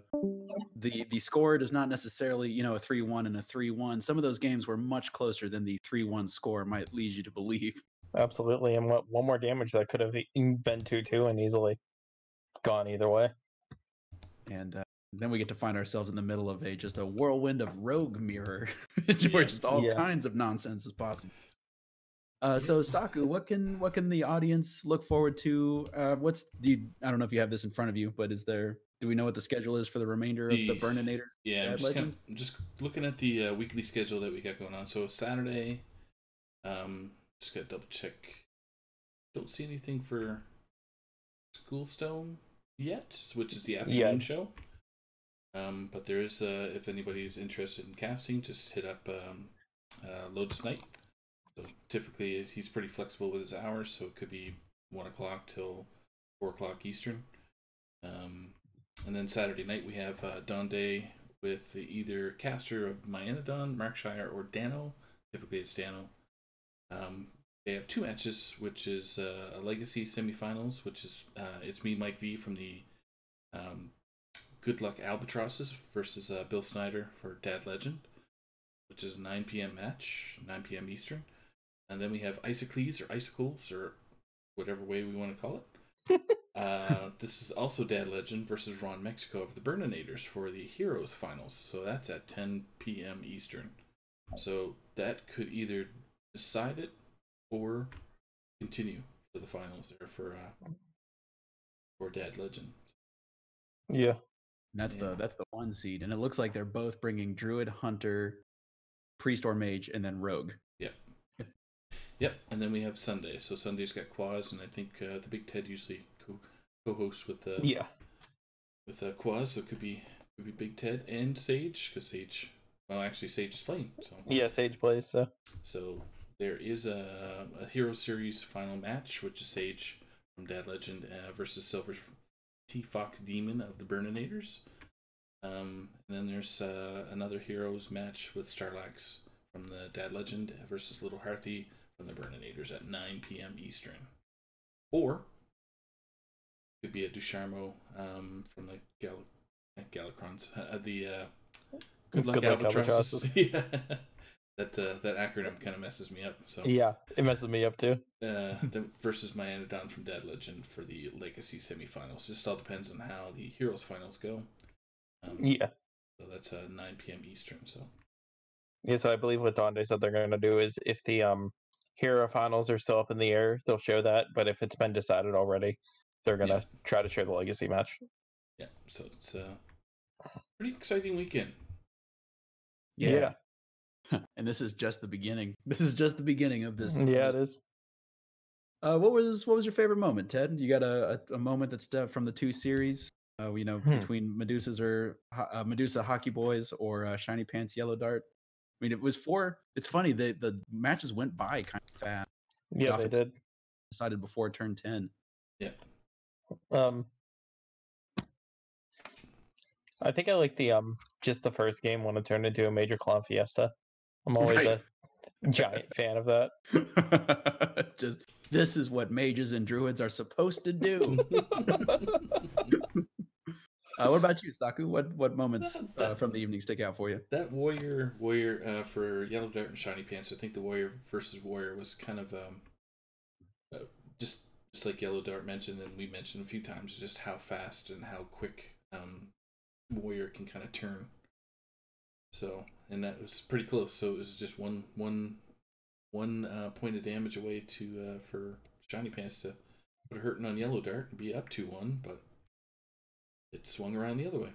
Speaker 1: score does not necessarily, a 3-1 and a 3-1. Some of those games were much closer than the 3-1 score might lead you to believe.
Speaker 3: Absolutely. And one more damage that could have been 2-2 and easily gone either way.
Speaker 1: And then we get to find ourselves in the middle of just a whirlwind of rogue mirror, where just all kinds of nonsense is possible. So Saku, what can the audience look forward to? I don't know if you have this in front of you, but do we know what the schedule is for the remainder of the Burninators?
Speaker 2: Yeah, I'm just looking at the weekly schedule that we got going on. So Saturday, just gotta double check. Don't see anything for Schoolstone yet, which is the afternoon show. But there is, if anybody's interested in casting, just hit up Lotus Knight. So typically he's pretty flexible with his hours, so it could be 1 o'clock till 4 o'clock Eastern. And then Saturday night we have Dawn Day with either caster of Myanodon, Markshire, or Dano. Typically it's Dano. They have 2 matches, which is a Legacy semifinals, which is it's me, Mike V, from the Good Luck Albatrosses versus Bill Snyder for Dad Legend, which is a 9 p.m. match, 9 p.m. Eastern. And then we have Isocles or Icicles, or whatever way we want to call it. This is also Dad Legend versus Ron Mexico of the Burninators for the Heroes Finals. So that's at 10 p.m. Eastern. So that could either decide it or continue for the finals there for Dad Legend.
Speaker 3: Yeah.
Speaker 1: That's the 1 seed, and it looks like they're both bringing Druid, Hunter, Priest or Mage, and then Rogue.
Speaker 2: Yep, and then we have Sunday. So Sunday's got Quaz, and I think the Big Ted usually co-hosts with Quaz, so it could be Big Ted and Sage, because Sage is playing. So
Speaker 3: yeah, Sage plays.
Speaker 2: So there is a Hero Series final match, which is Sage from Dad Legend versus Silver T-Fox Demon of the Burninators. And then there's another Heroes match with Starlax from the Dad Legend versus Little Hearthy from the Burninators at 9 p.m. Eastern. Or it could be a Ducharmo from the Galacrons, the Good Luck Albatrosses. Yeah. That acronym kind of messes me up. So
Speaker 3: yeah, it messes me up too.
Speaker 2: Versus Myanodon from Dad Legend for the Legacy semifinals. Just all depends on how the Heroes finals go. So that's 9 p.m. Eastern. So
Speaker 3: I believe what Donde said they're going to do is if the Hero finals are still up in the air, they'll show that. But if it's been decided already, they're going to try to show the Legacy match.
Speaker 2: Yeah, so it's a pretty exciting weekend.
Speaker 3: Yeah.
Speaker 1: And this is just the beginning. This is just the beginning of this.
Speaker 3: Yeah, it is.
Speaker 1: What was your favorite moment, Ted? You got a moment that's from the 2 series? Between Medusa Hockey Boys or ShinyPants YellowDart. I mean, it was 4. It's funny the matches went by kind of fast.
Speaker 3: Yeah, they did.
Speaker 1: Decided before turn 10.
Speaker 2: Yeah.
Speaker 3: I think I like the just the first game when it turned into a major clown fiesta. I'm always a giant fan of that.
Speaker 1: Just this is what mages and druids are supposed to do. What about you, Saku? What moments from the evening stick out for you?
Speaker 2: That warrior for YellowDart and ShinyPants. I think the warrior versus warrior was kind of just like YellowDart mentioned, and we mentioned a few times, just how fast and how quick warrior can kind of turn. So, and that was pretty close. So it was just one point of damage away to for ShinyPants to put a hurting on YellowDart and be up 2-1, but it swung around the other way.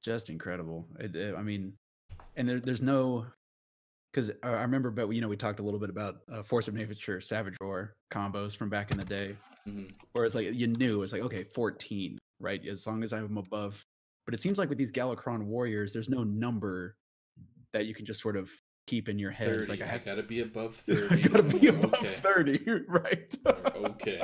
Speaker 1: Just incredible. I mean, and there's no, because I remember, but we talked a little bit about Force of Nature, Savage Roar combos from back in the day, where it's like you knew it's like, okay, 14, right? As long as I'm above. But it seems like with these Galakrond warriors, there's no number that you can just sort of keep in your head.
Speaker 2: 30.
Speaker 1: It's like
Speaker 2: I gotta be above 30.
Speaker 1: I gotta be above 30, right?
Speaker 2: Okay.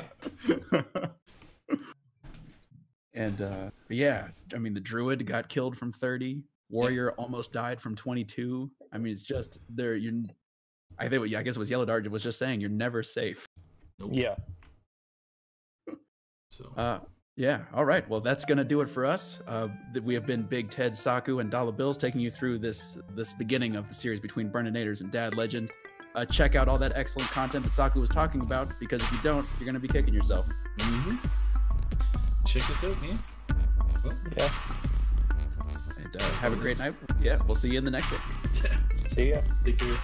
Speaker 1: And yeah, I mean, the druid got killed from 30. Warrior almost died from 22. I mean, it's just there. I guess it was YellowDart was just saying you're never safe.
Speaker 2: Nope.
Speaker 3: Yeah.
Speaker 2: So.
Speaker 1: Yeah. All right. Well, that's gonna do it for us. We have been Big Ted, Saku, and DollaBilz taking you through this beginning of the series between Burninators and Dad Legend. Check out all that excellent content that Saku was talking about, because if you don't, you're gonna be kicking yourself.
Speaker 2: Check us out, man. Well,
Speaker 3: yeah.
Speaker 1: And have a great night. Yeah, we'll see you in the next one.
Speaker 3: See ya.
Speaker 2: Take care.